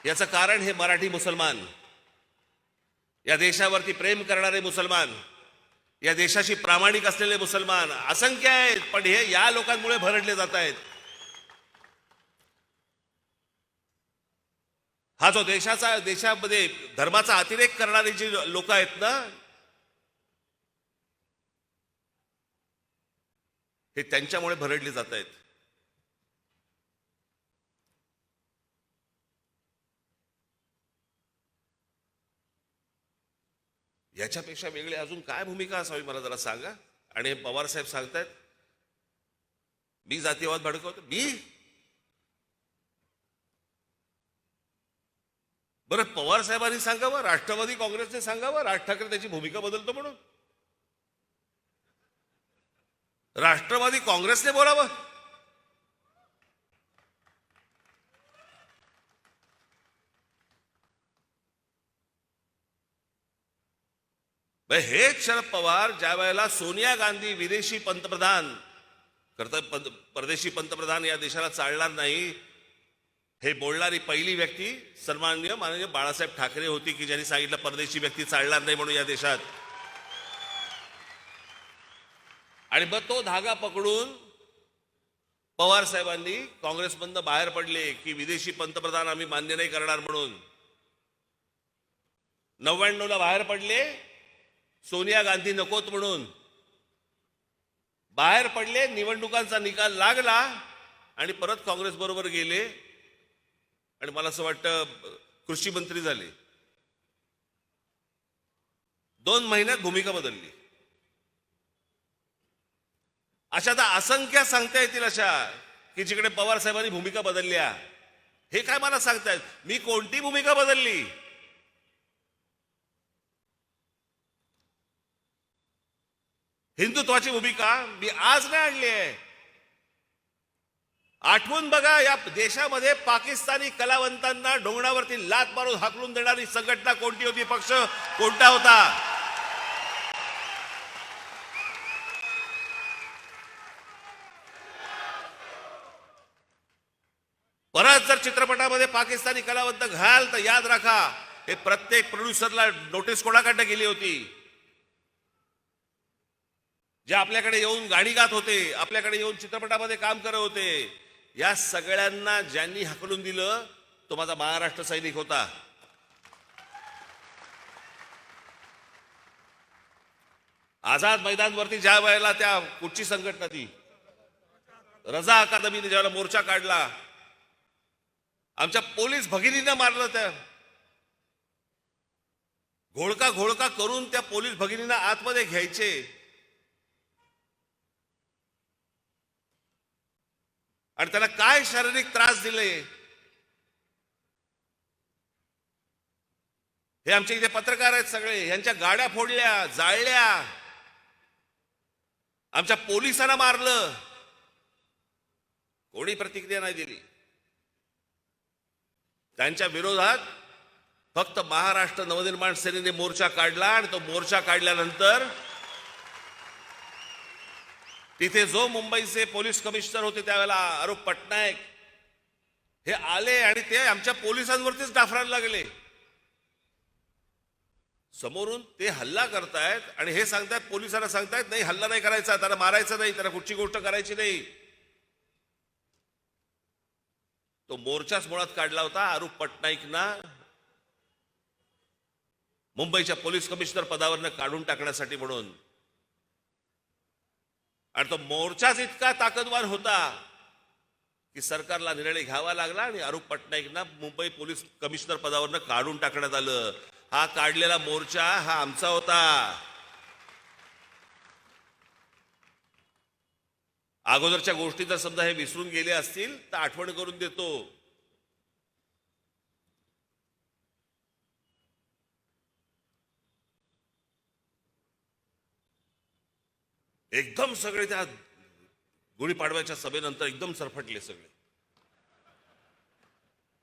याचं कारण हे मराठी मुसलमान, या देशावरती प्रेम करणारे मुसलमान, या देशाशी प्रामाणिक असलेले मुसलमान असंख्य आहेत, पण हे या लोकांमुळे भरडले जात आहेत. हा जो देशामध्ये धर्माचा अतिरेक करणारी जी लोक आहेत ना, हे त्यांच्यामुळे भरडली जात आहेत. याच्यापेक्षा वेगळी अजून काय भूमिका असावी मला जरा सांगा. आणि पवार साहेब सांगतायत मी जातीयवाद भडकवतो. बरं, पवार साहेबांनी सांगावं, राष्ट्रवादी काँग्रेसने सांगावं राज ठाकरे त्याची भूमिका बदलतो म्हणून. राष्ट्रवादी काँग्रेसने बोलावं. हेच शरद पवार ज्या वेळेला सोनिया गांधी विदेशी पंतप्रधान परदेशी पंतप्रधान या देशाला चालणार नाही हे बोलणारी पहिली व्यक्ती सन्माननीय माननीय बाळासाहेब ठाकरे होती, की ज्यांनी सांगितलं परदेशी व्यक्ती चालणार नाही म्हणून या देशात. आणि मग तो धागा पकडून पवार साहेबांनी काँग्रेसमधनं बाहेर पडले की विदेशी पंतप्रधान आम्ही मान्य नाही करणार म्हणून. 99 ला बाहेर पडले, सोनिया गांधी नकोत म्हणून बाहेर पडले. निवडणुकांचा निकाल लागला आणि परत काँग्रेस बरोबर गेले आणि मला असं वाटतं कृषी मंत्री झाले. 2 महिन्यात भूमिका बदलली. अशा तर असंख्य सांगता येतील अशा की जिकडे पवार साहेबांनी भूमिका बदलल्या. हे काय मला सांगतायत मी कोणती भूमिका बदलली? हिंदुत्वाची भूमिका मी आज नाही आणली आहे. आठवून बघा, या देशामध्ये पाकिस्तानी कलावंतांना ढोंगणावरती लात मारून हाकलून देणारी संघटना कोणती होती, पक्ष कोणता होता? चित्रपटामध्ये पाकिस्तानी कलावंत घाल तर याद राखा, हे प्रत्येक प्रोड्युसरला नोटीस कोणाकडनं गेली होती? जे आपल्याकडे येऊन गाणी गात होते, आपल्याकडे येऊन चित्रपटामध्ये काम करत होते, या सगळ्यांना ज्यांनी हाकलून दिलं तो माझा महाराष्ट्र सैनिक होता. आझाद मैदानवरती ज्या वेळेला त्या कुठची संघटना ती रजा अकादमीने ज्यावेळेला मोर्चा काढला, आमच्या पोलीस भगिनीनं मारलं. त्या घोळका घोळका करून त्या पोलीस भगिनींना आतमध्ये घ्यायचे. आणि त्याला काय शारीरिक त्रास दिले हे आमचे इथे पत्रकार आहेत सगळे, यांच्या गाड्या फोडल्या, जाळल्या, आमच्या पोलिसांना मारलं, कोणी प्रतिक्रिया नाही दिली. त्यांच्या विरोधात फक्त महाराष्ट्र नवनिर्माण सेनेने मोर्चा काढला. आणि तो मोर्चा काढल्यानंतर तिथे जो मुंबईचे पोलीस कमिशनर होते त्यावेळेला आरोप पटनायक हे आले आणि ते आमच्या पोलिसांवरतीच डाफरायला लागले. समोरून ते हल्ला करतायत आणि हे सांगतायत, पोलिसांना सांगतायत नाही हल्ला नाही करायचा, त्याला मारायचं नाही, त्याला कुठची गोष्ट करायची नाही. तो मोर्चाच मुळात काढला होता आरोप पटनाईकना मुंबईच्या पोलीस कमिशनर पदावरनं काढून टाकण्यासाठी म्हणून. आणि तो मोर्चाच इतका ताकदवार होता की सरकारला निर्णय घ्यावा लागला आणि आरोप पटनाईकना मुंबई पोलीस कमिशनर पदावरनं काढून टाकण्यात आलं. हा काढलेला मोर्चा हा आमचा होता. अगोदरच्या गोष्टी जर समजा हे विसरून गेले असतील तर आठवण करून देतो. एकदम सगळे त्या गुढीपाडव्याच्या सभेनंतर एकदम सरफटले सगळे.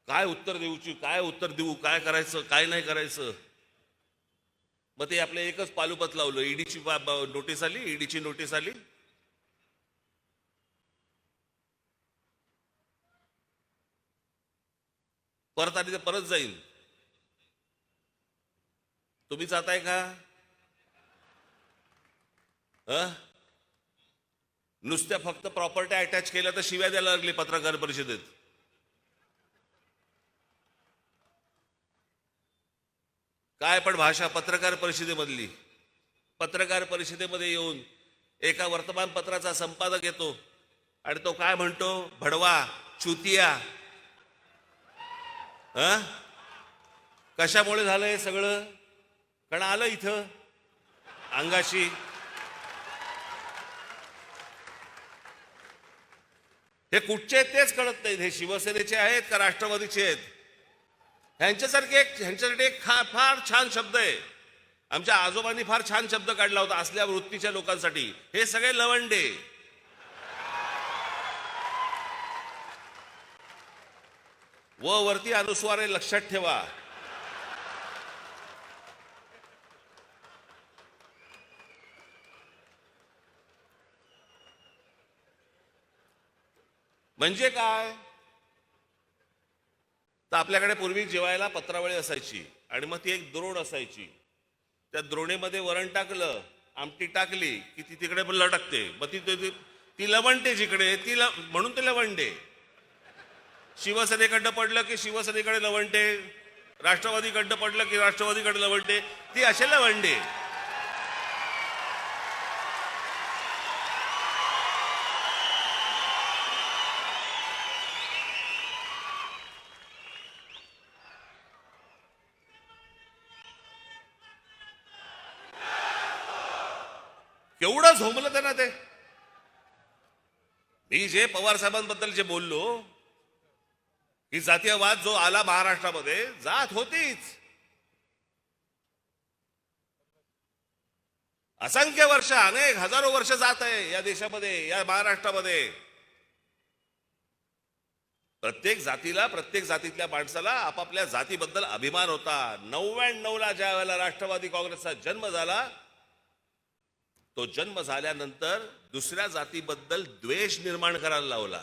काय उत्तर देऊ, काय करायचं, काय नाही करायचं. मग ते आपल्या एकच पालुपत लावलं. ईडीची नोटीस आली. परत आली तर परत जाईल. तुम्ही जाताय का? नुसत्या फक्त प्रॉपर्टी अटॅच केल्या तर शिव्या द्यायला लागले पत्रकार परिषदेत. काय पण भाषा पत्रकार परिषदेमधली. पत्रकार परिषदेमध्ये येऊन एका वर्तमानपत्राचा संपादक येतो आणि तो काय म्हणतो, भडवा, चुतिया. कशामुळे झालं हे सगळं? कारण आलं इथं अंगाशी. हे कुठचे आहेत तेच कळत नाही. हे शिवसेनेचे आहेत का राष्ट्रवादीचे आहेत? ह्यांच्यासाठी एक फार छान शब्द आहे. आमच्या आजोबांनी फार छान शब्द काढला होता असल्या वृत्तीच्या लोकांसाठी. हे सगळे लवंडे. वरती अनुस्वार आहे, लक्षात ठेवा. म्हणजे काय तर आपल्याकडे पूर्वी जेवायला पत्रावळी असायची आणि मग ती एक द्रोण असायची. त्या द्रोणेमध्ये वरण टाकलं, आमटी टाकली की ती तिकडे पण लटकते. मग ती लवंडे जिकडे म्हणून ते लवंडे. शिवसेनेकडनं पडलं की शिवसेनेकडे लवंडे, राष्ट्रवादीकडनं पडलं की राष्ट्रवादीकडे लवंडे. ती असे लवंडे. केवढं झोंबलं त्यांना ते. मी जे पवार साहेबांबद्दल जे बोललो की जातीयवाद जो आला महाराष्ट्रामध्ये, जात होतीच. असंख्य वर्ष, अनेक हजारो वर्ष जात आहे या देशामध्ये, या महाराष्ट्रामध्ये. प्रत्येक जातीला, प्रत्येक जातीतल्या माणसाला आपापल्या जातीबद्दल अभिमान होता. 99ला ज्या वेळेला राष्ट्रवादी काँग्रेसचा जन्म झाला, तो जन्म झाल्यानंतर दुसऱ्या जातीबद्दल द्वेष निर्माण करायला लावला.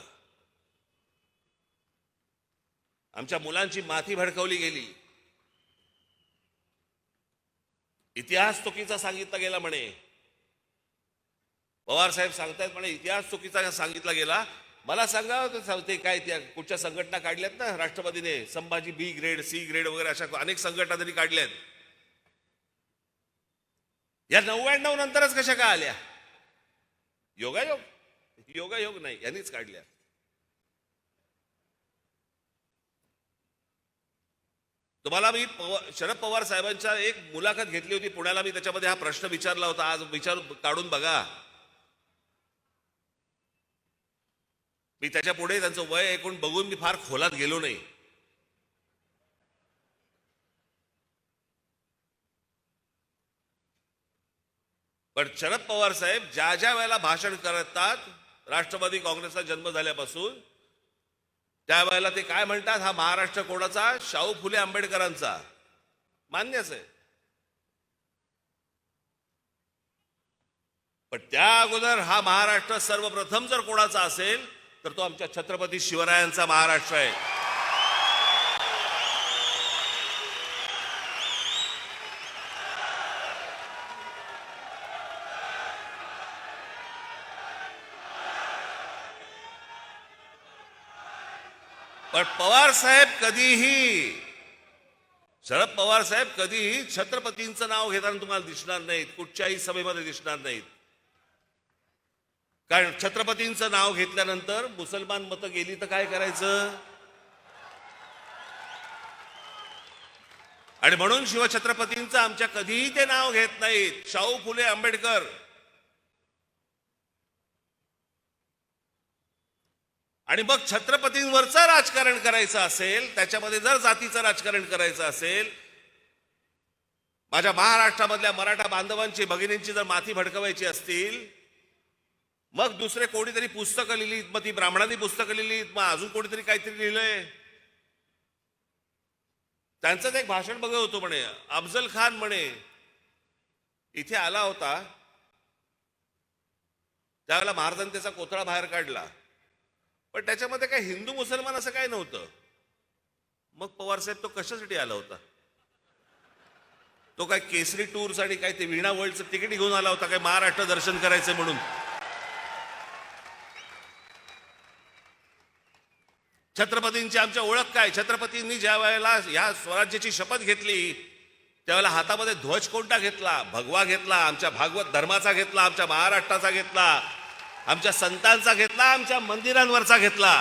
आमच्या मुलांची माथी भडकवली गेली. इतिहास चुकीचा सांगितला गेला म्हणे. पवार साहेब सांगतायत म्हणे इतिहास चुकीचा सांगितला गेला. मला सांगा ते काय त्या कुठच्या संघटना काढल्यात ना राष्ट्रपतीने, संभाजी बी ग्रेड, सी ग्रेड वगैरे अशा अनेक संघटना त्यांनी काढल्यात. या 99 नंतरच कशा का आल्या? योगायोग? योगायोग नाही, यांनीच काढल्या. तुम्हाला मी शरद पवार साहेबांच्या एक मुलाखत घेतली होती पुण्याला. मी त्याच्यामध्ये हा प्रश्न विचारला होता. आज काढून बघा. मी त्याच्या पुढे त्यांचं वय ऐकून बघून मी फार खोलात गेलो नाही. पण शरद पवार साहेब ज्या ज्या वेळेला भाषण करतात राष्ट्रवादी काँग्रेसचा जन्म झाल्यापासून, त्यावेळेला ते काय म्हणतात, हा महाराष्ट्र कोणाचा? शाहू फुले आंबेडकरांचा. मान्यच आहे. पण त्या अगोदर हा महाराष्ट्र सर्वप्रथम जर कोणाचा असेल तर तो आमच्या छत्रपती शिवरायांचा महाराष्ट्र आहे. पण पवार साहेब कधीही, शरद पवार साहेब कधीही छत्रपतींचं नाव घेताना तुम्हाला दिसणार नाहीत, कुठच्याही सभेमध्ये दिसणार नाहीत. कारण छत्रपतींचं नाव घेतल्यानंतर मुसलमान मतं गेली तर काय करायचं? आणि म्हणून शिवछत्रपतींचं आमच्या कधीही ते नाव घेत नाहीत. शाहू फुले आंबेडकर. आणि मग छत्रपतींवरचं राजकारण करायचं असेल, त्याच्यामध्ये जर जातीचं राजकारण करायचं असेल, माझ्या महाराष्ट्रामधल्या मराठा बांधवांची, भगिनींची जर माथी भडकवायची असतील, मग दुसरे कोणीतरी पुस्तकं लिहिलीत, मग ती ब्राह्मणांनी पुस्तकं लिहिलीत, मग अजून कोणीतरी काहीतरी लिहिलंय. त्यांचं एक भाषण बघत होतो म्हणे, अफजल खान म्हणे इथे आला होता, त्यावेळेला महाराजांनी त्याचा कोथळा बाहेर काढला, पण त्याच्यामध्ये काय हिंदू मुसलमान असं काय नव्हतं. मग पवार साहेब तो कशासाठी आला होता? तो काय केसरी टूर्स आणि काय ते वीणा वर्ल्डचं तिकीट घेऊन आला होता काय महाराष्ट्र दर्शन करायचं म्हणून? छत्रपतींची आमच्या ओळख काय? छत्रपतींनी ज्या वेळेला या स्वराज्याची शपथ घेतली त्यावेळेला हातामध्ये ध्वज कोणता घेतला? भगवा घेतला. आमच्या भागवत धर्माचा घेतला, आमच्या महाराष्ट्राचा घेतला, आमच्या संतांचा घेतला, आमच्या मंदिरांवरचा घेतला.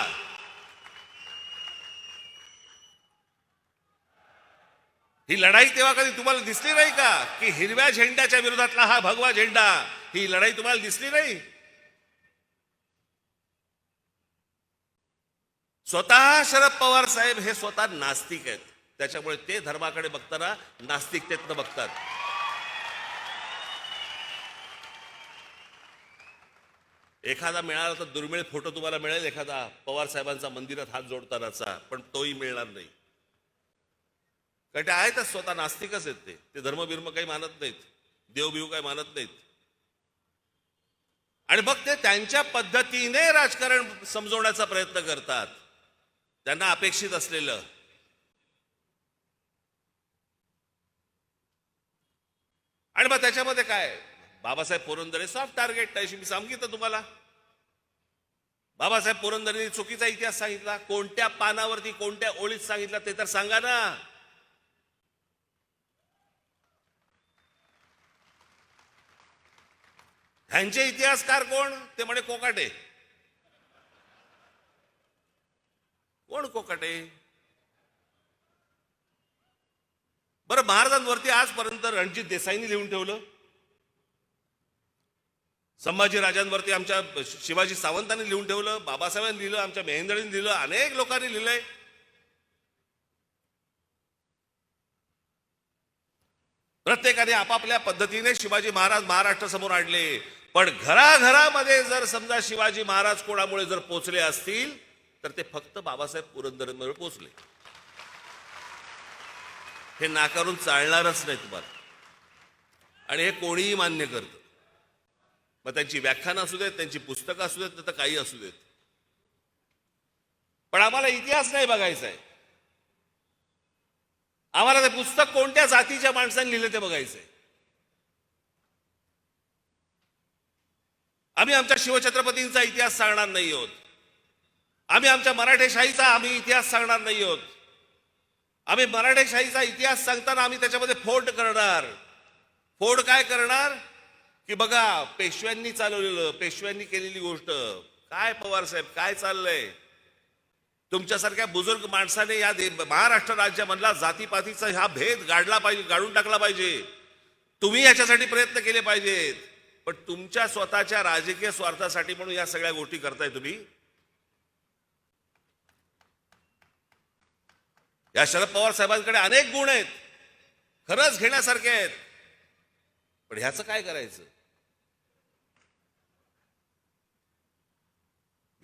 ही लढाई तेव्हा कधी तुम्हाला दिसली नाही का की हिरव्या झेंड्याच्या विरोधातला हा भगवा झेंडा? ही लढाई तुम्हाला दिसली नाही? स्वतः शरद पवार साहेब हे स्वतः नास्तिक आहेत, त्याच्यामुळे ते धर्माकडे बघताना नास्तिकतेतनं बघतात. एखादा मिळाला तर दुर्मिळ फोटो तुम्हाला मिळेल, एखादा पवार साहेबांचा मंदिरात हात जोडतानाचा, पण तोही मिळणार नाही. कारण ते आहेतच स्वतः नास्तिकच आहेत. ते धर्मबिर्म काही मानत नाहीत, देवबिव काही मानत नाहीत. आणि मग ते त्यांच्या पद्धतीने राजकारण समजवण्याचा प्रयत्न करतात, त्यांना अपेक्षित असलेलं. आणि मग त्याच्यामध्ये काय, बाबासाहेब पुरंदरे सॉफ्ट टार्गेट आहे. मी सांगितलं तुम्हाला, बाबासाहेब पुरंदरेंनी चुकीचा इतिहास सांगितला. कोणत्या पानावरती कोणत्या ओळीत सांगितला ते तर सांगा ना. ह्यांचे इतिहासकार कोण? ते म्हणे कोकाटे. कोण कोकाटे? बरं, महाराजांवरती आजपर्यंत रणजित देसाईंनी लिहून ठेवलं, संभाजी राजांवरती आमच्या शिवाजी सावंतांनी लिहून ठेवलं, बाबासाहेबांनी लिहिलं, आमच्या मेहेंदळींनी लिहिलं, अनेक लोकांनी लिहिलंय. प्रत्येकाने आपापल्या पद्धतीने शिवाजी महाराज महाराष्ट्रासमोर आणले. पण घराघरामध्ये जर समजा शिवाजी महाराज कोणामुळे जर पोचले असतील तर ते फक्त बाबासाहेब पुरंदरेंमुळे पोचले. हे नाकारून चालणारच नाही तुम्हाला. आणि हे कोणीही मान्य करतं. मग त्यांची व्याख्यानं असू देत, त्यांची पुस्तकं असू देत, तर काही असू देत. पण आम्हाला इतिहास नाही बघायचा आहे. आम्हाला ते पुस्तक कोणत्या जातीच्या माणसांनी लिहिलं ते बघायचंय. आम्ही आमच्या शिवछत्रपतींचा इतिहास सांगणार नाही आहोत. आम्ही आमच्या मराठेशाहीचा इतिहास सांगणार नाही आहोत. आम्ही मराठेशाहीचा इतिहास सांगताना आम्ही त्याच्यामध्ये फोड करणार. फोड काय करणार की बघा पेशव्यांनी चालवलेलं, पेशव्यांनी केलेली गोष्ट काय, पवार साहेब काय चाललंय. तुमच्यासारख्या बुजुर्ग माणसाने या महाराष्ट्र राज्यामधला जातीपातीचा हा भेद गाडून टाकला पाहिजे. तुम्ही याच्यासाठी प्रयत्न केले पाहिजेत. पण तुमच्या स्वतःच्या राजकीय स्वार्थासाठी म्हणून या सगळ्या गोष्टी करताय तुम्ही. या शरद पवार साहेबांकडे अनेक गुण आहेत, खरंच घेण्यासारखे आहेत. पण ह्याचं काय करायचं.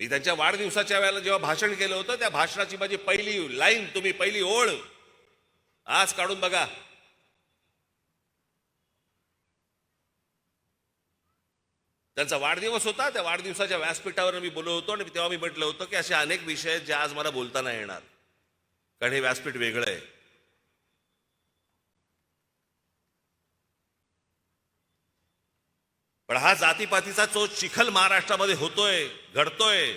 मी त्यांच्या वाढदिवसाच्या वेळेला जेव्हा भाषण केलं होतं त्या भाषणाची माझी पहिली लाईन, तुम्ही पहिली ओळ आज काढून बघा. त्यांचा वाढदिवस होता. त्या वाढदिवसाच्या व्यासपीठावर मी बोललो होतो आणि तेव्हा मी म्हटलं होतं की असे अनेक विषय आहेत जे आज मला बोलता नाही येणार, कारण हे व्यासपीठ वेगळं आहे. पण हा जातीपातीचा जो चिखल महाराष्ट्रामध्ये होतोय, घडतोय,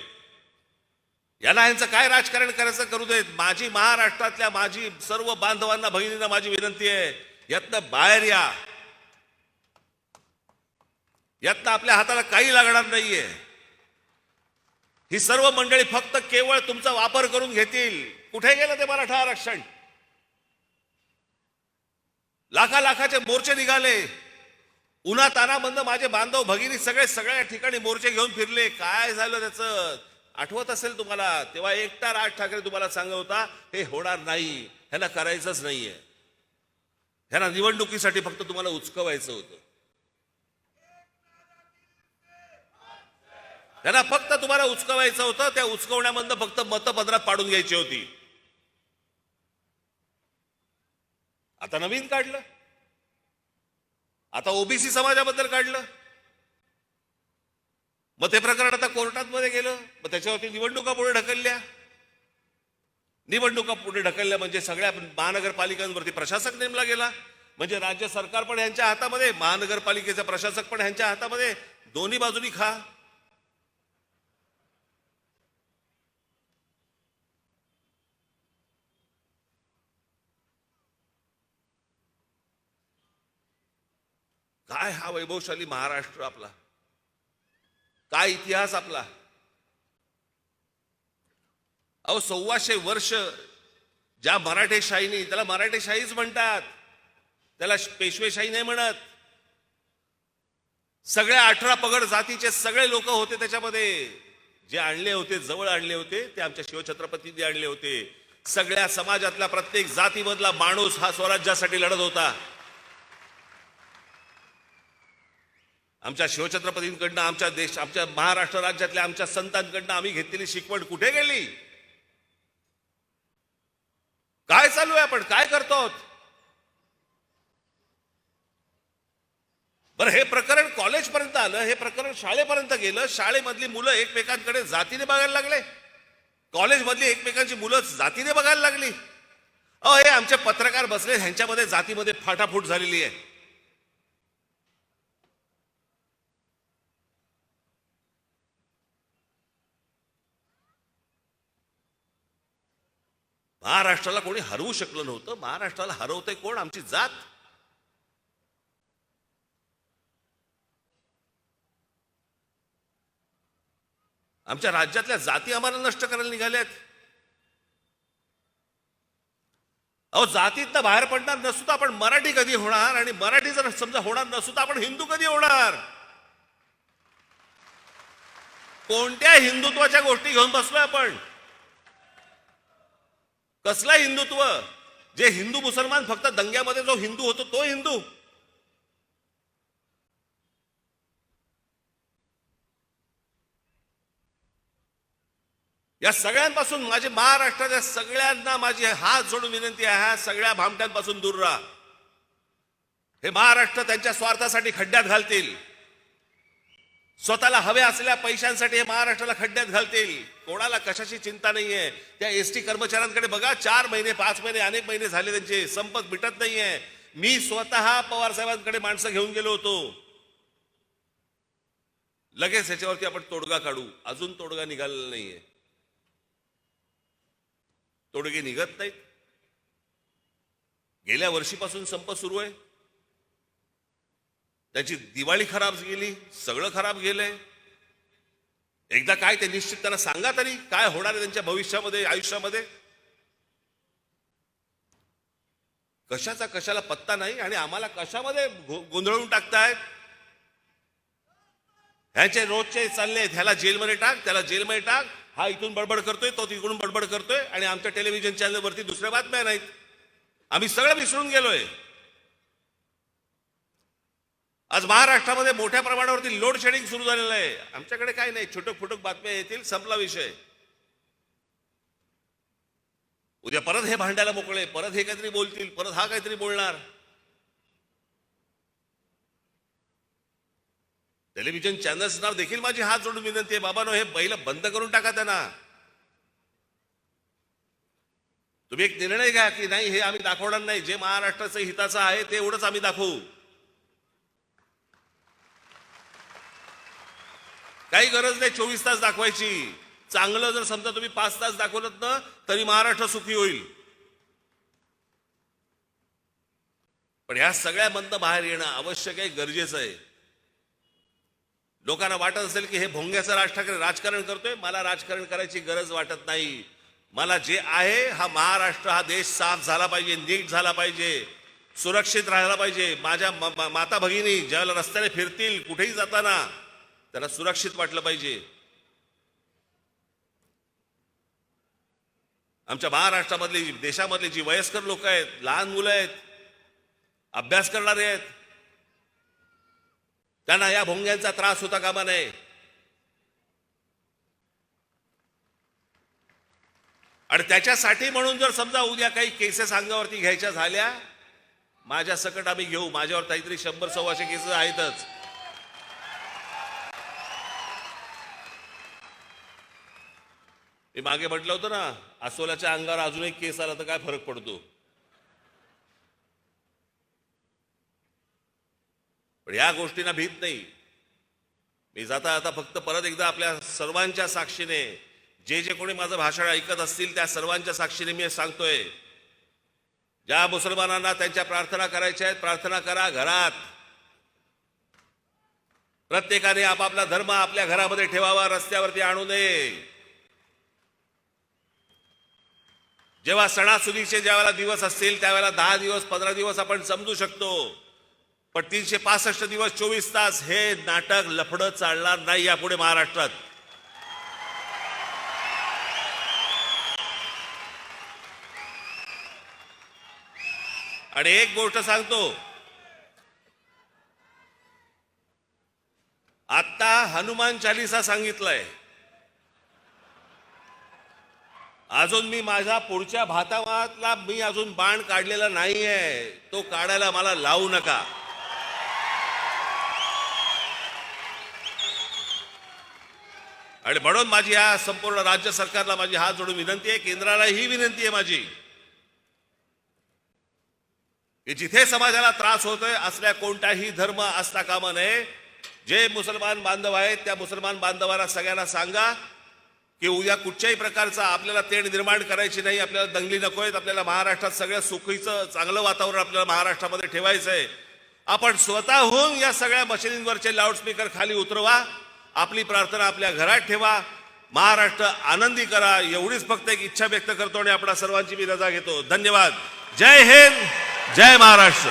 याला यांचं काय राजकारण करायचं करू देत. माझी महाराष्ट्रातल्या माझी सर्व बांधवांना, भगिनींना माझी विनंती आहे, यातनं बाहेर या. यातनं आपल्या हाताला काही लागणार नाहीये. ही सर्व मंडळी फक्त केवळ तुमचा वापर करून घेतील. कुठे गेलं ते मराठा आरक्षण. लाखाचे मोर्चे निघाले. उन्हा तानाबंद माझे बांधव भगिनी सगळ्या ठिकाणी मोर्चे घेऊन फिरले. काय झालं त्याचं आठवत असेल तुम्हाला. तेव्हा एकटा राज ठाकरे तुम्हाला सांगत होता हे होणार नाही, ह्यांना करायचंच नाहीये, ह्यांना निवडणुकीसाठी फक्त तुम्हाला उचकवायचं होतं. त्यांना फक्त तुम्हाला उचकवायचं होतं. त्या उचकवण्यामधनं फक्त मतपत्रात पाडून घ्यायची होती. आता नवीन काढलं. आता ओबीसी समाजाबद्दल काढलं. मग ते प्रकरण आता कोर्टात मध्ये गेलं. मग त्याच्यावरती निवडणुका पुढे ढकलल्या. निवडणुका पुढे ढकलल्या म्हणजे सगळ्या महानगरपालिकांवरती प्रशासक नेमला गेला. म्हणजे राज्य सरकार पण यांच्या हातामध्ये, महानगरपालिकेचा प्रशासक पण यांच्या हातामध्ये. दोन्ही बाजूनी खा. काय हा वैभवशाली महाराष्ट्र आपला, काय इतिहास आपला. अहो 125 वर्ष ज्या मराठेशाहीने, त्याला मराठेशाहीच म्हणतात, त्याला पेशवेशाही नाही म्हणत. सगळ्या 18 पगड जातीचे सगळे लोक होते त्याच्यामध्ये. जे आणले होते, जवळ आणले होते, ते आमच्या शिवछत्रपतींनी आणले होते. सगळ्या समाजातला प्रत्येक जातीमधला माणूस हा स्वराज्यासाठी लढत होता. आमच्या शिवछत्रपतींकडनं, आमच्या महाराष्ट्र राज्यातल्या आमच्या संतांकडनं आम्ही घेतलेली शिकवण कुठे गेली. काय चालू आहे, आपण काय करतो आहोत. बरं, हे प्रकरण कॉलेजपर्यंत आलं, हे प्रकरण शाळेपर्यंत गेलं. शाळेमधली मुलं एकमेकांकडे जातीने बघायला लागले. कॉलेजमधली एकमेकांची मुलं जातीने बघायला लागली. अहो हे आमचे पत्रकार बसले, ह्यांच्यामध्ये जातीमध्ये फाटाफूट झालेली आहे. महाराष्ट्राला कोणी हरवू शकलं नव्हतं. महाराष्ट्राला हरवतंय कोण? आमची जात. आमच्या राज्यातल्या जाती आम्हाला नष्ट करायला निघाल्यात. अहो जातीतनं बाहेर पडणार नसू तर आपण मराठी कधी होणार, आणि मराठी जर समजा होणार नसू तर आपण हिंदू कधी होणार. कोणत्या हिंदुत्वाच्या गोष्टी घेऊन बसलोय आपण. कसला हिंदुत्व. जे हिंदू मुसलमान फक्त दंग्यामध्ये जो हिंदू होतो तो हिंदू. या सगळ्यांपासून माझे महाराष्ट्राच्या सगळ्यांना माझी हात जोडून विनंती आहे, ह्या सगळ्या भामट्यांपासून दूर राहा. हे महाराष्ट्र त्यांच्या स्वार्थासाठी खड्ड्यात घालतील. स्वतःला हव्या असलेल्या पैशांसाठी हे महाराष्ट्राला खड्ड्यात घालतील. कोणाला कशाची चिंता नाहीये. त्या एसटी कर्मचाऱ्यांकडे बघा, 4 महिने 5 महिने अनेक महिने झाले त्यांचे संपत मिटत नाहीये. मी स्वतः पवार साहेबांकडे माणसं घेऊन गेलो होतो. लगेच ह्याच्यावरती आपण तोडगा काढू. अजून तोडगा निघालेला नाहीये. तोडगे निघत नाहीत. गेल्या वर्षीपासून संप सुरू आहे. त्यांची दिवाळी खराब गेली, सगळं खराब गेलंय. एकदा काय ते निश्चित त्यांना सांगा तरी काय होणार आहे त्यांच्या भविष्यामध्ये, आयुष्यामध्ये. कशाचा कशाला पत्ता नाही आणि आम्हाला कशामध्ये गोंधळून टाकतायत. ह्याचे रोजचे चालले, ह्याला जेलमध्ये टाक, त्याला जेलमध्ये टाक, हा इथून बडबड करतोय, तो तिकडून बडबड करतोय आणि आमच्या टेलिव्हिजन चॅनलवरती दुसऱ्या बातम्या नाहीत. आम्ही सगळं विसरून गेलोय. आज महाराष्ट्रामध्ये मोठ्या प्रमाणावरती लोड शेडिंग सुरू झालेलं आहे. आमच्याकडे काय नाही, छोटक फुटक बातम्या येतील, संपला विषय. उद्या परत हे भांडायला मोकळे, परत हे काहीतरी बोलतील, परत हा काहीतरी बोलणार. टेलिव्हिजन चॅनल्सना देखील माझी हात जोडून विनंती आहे, बाबांनो हे बैल बंद करून टाका त्यांना. तुम्ही एक निर्णय घ्या की नाही, हे आम्ही दाखवणार नाही. जे महाराष्ट्राचं हिताचं आहे ते एवढंच आम्ही दाखवू. काही गरज नाही 24 तास दाखवायची. चांगलं जर समजा तुम्ही 5 तास दाखवलं ना तरी महाराष्ट्र सुखी होईल. पण ह्या सगळ्यामधनं बाहेर येणं आवश्यक आहे, गरजेचं आहे. लोकांना वाटत असेल की हे भोंग्याचं राज ठाकरे राजकारण करतोय. मला राजकारण करायची गरज वाटत नाही. मला जे आहे, हा महाराष्ट्र, हा देश साफ झाला पाहिजे, नीट झाला पाहिजे, सुरक्षित राहायला पाहिजे. माझ्या माता भगिनी ज्यावेळेला रस्त्याने फिरतील, कुठेही जाताना त्यांना सुरक्षित वाटलं पाहिजे. आमच्या महाराष्ट्रामधली, देशामधली जी वयस्कर लोक आहेत, लहान मुलं आहेत, अभ्यास करणारे आहेत, त्यांना या भोंग्यांचा त्रास होता कामा नये. आणि त्याच्यासाठी म्हणून जर समजा उद्या काही केसेस अंगावरती घ्यायच्या झाल्या, माझ्या सकट आम्ही घेऊ. माझ्यावर काहीतरी 100-125 केसेस आहेतच. मी मागे म्हटलं होतं ना, अस्वलाच्या अंगावर अजून एक केस आला तर काय फरक पडतो. पण या गोष्टींना भीत नाही. मी जाता जाता फक्त परत एकदा आपल्या सर्वांच्या साक्षीने, जे जे कोणी माझं भाषण ऐकत असतील त्या सर्वांच्या साक्षीने मी सांगतोय, ज्या मुसलमानांना त्यांच्या प्रार्थना करायच्या आहेत, प्रार्थना करा घरात. प्रत्येकाने आपापला धर्म आपल्या घरामध्ये ठेवावा, रस्त्यावरती आणू नये. जेव्हा सणासुदीचे ज्यावेळेला दिवस असतील त्यावेळेला 10 दिवस 15 दिवस आपण समजू शकतो. पण 365 दिवस 24 तास हे नाटक लफडं चालणार नाही यापुढे महाराष्ट्रात. आणि एक गोष्ट सांगतो, आता हनुमान चालीसा सांगितलंय. अजून मी माझ्या पुढच्या भातावातला मी अजून बाण काढलेला नाहीये. तो काढायला मला लावू नका. आणि म्हणून माझी या संपूर्ण राज्य सरकारला माझी हात जोडून विनंती आहे, केंद्राला ही विनंती आहे माझी, की जिथे समाजाला त्रास होतोय असल्या कोणताही धर्म असता कामा नये. जे मुसलमान बांधव आहेत त्या मुसलमान बांधवांना सगळ्यांना सांगा की उद्या कुठच्याही प्रकारचा आपल्याला तेढ निर्माण करायची नाही. आपल्याला दंगली नको आहेत. आपल्याला महाराष्ट्रात सगळ्या सुखीचं चांगलं वातावरण आपल्याला महाराष्ट्रामध्ये ठेवायचं आहे. आपण स्वतःहून या सगळ्या मशिनींवरचे लाऊडस्पीकर खाली उतरवा. आपली प्रार्थना आपल्या घरात ठेवा. महाराष्ट्र आनंदी करा. एवढीच फक्त एक इच्छा व्यक्त करतो आणि आपल्या सर्वांची मी रजा घेतो. धन्यवाद. जय हिंद, जय महाराष्ट्र.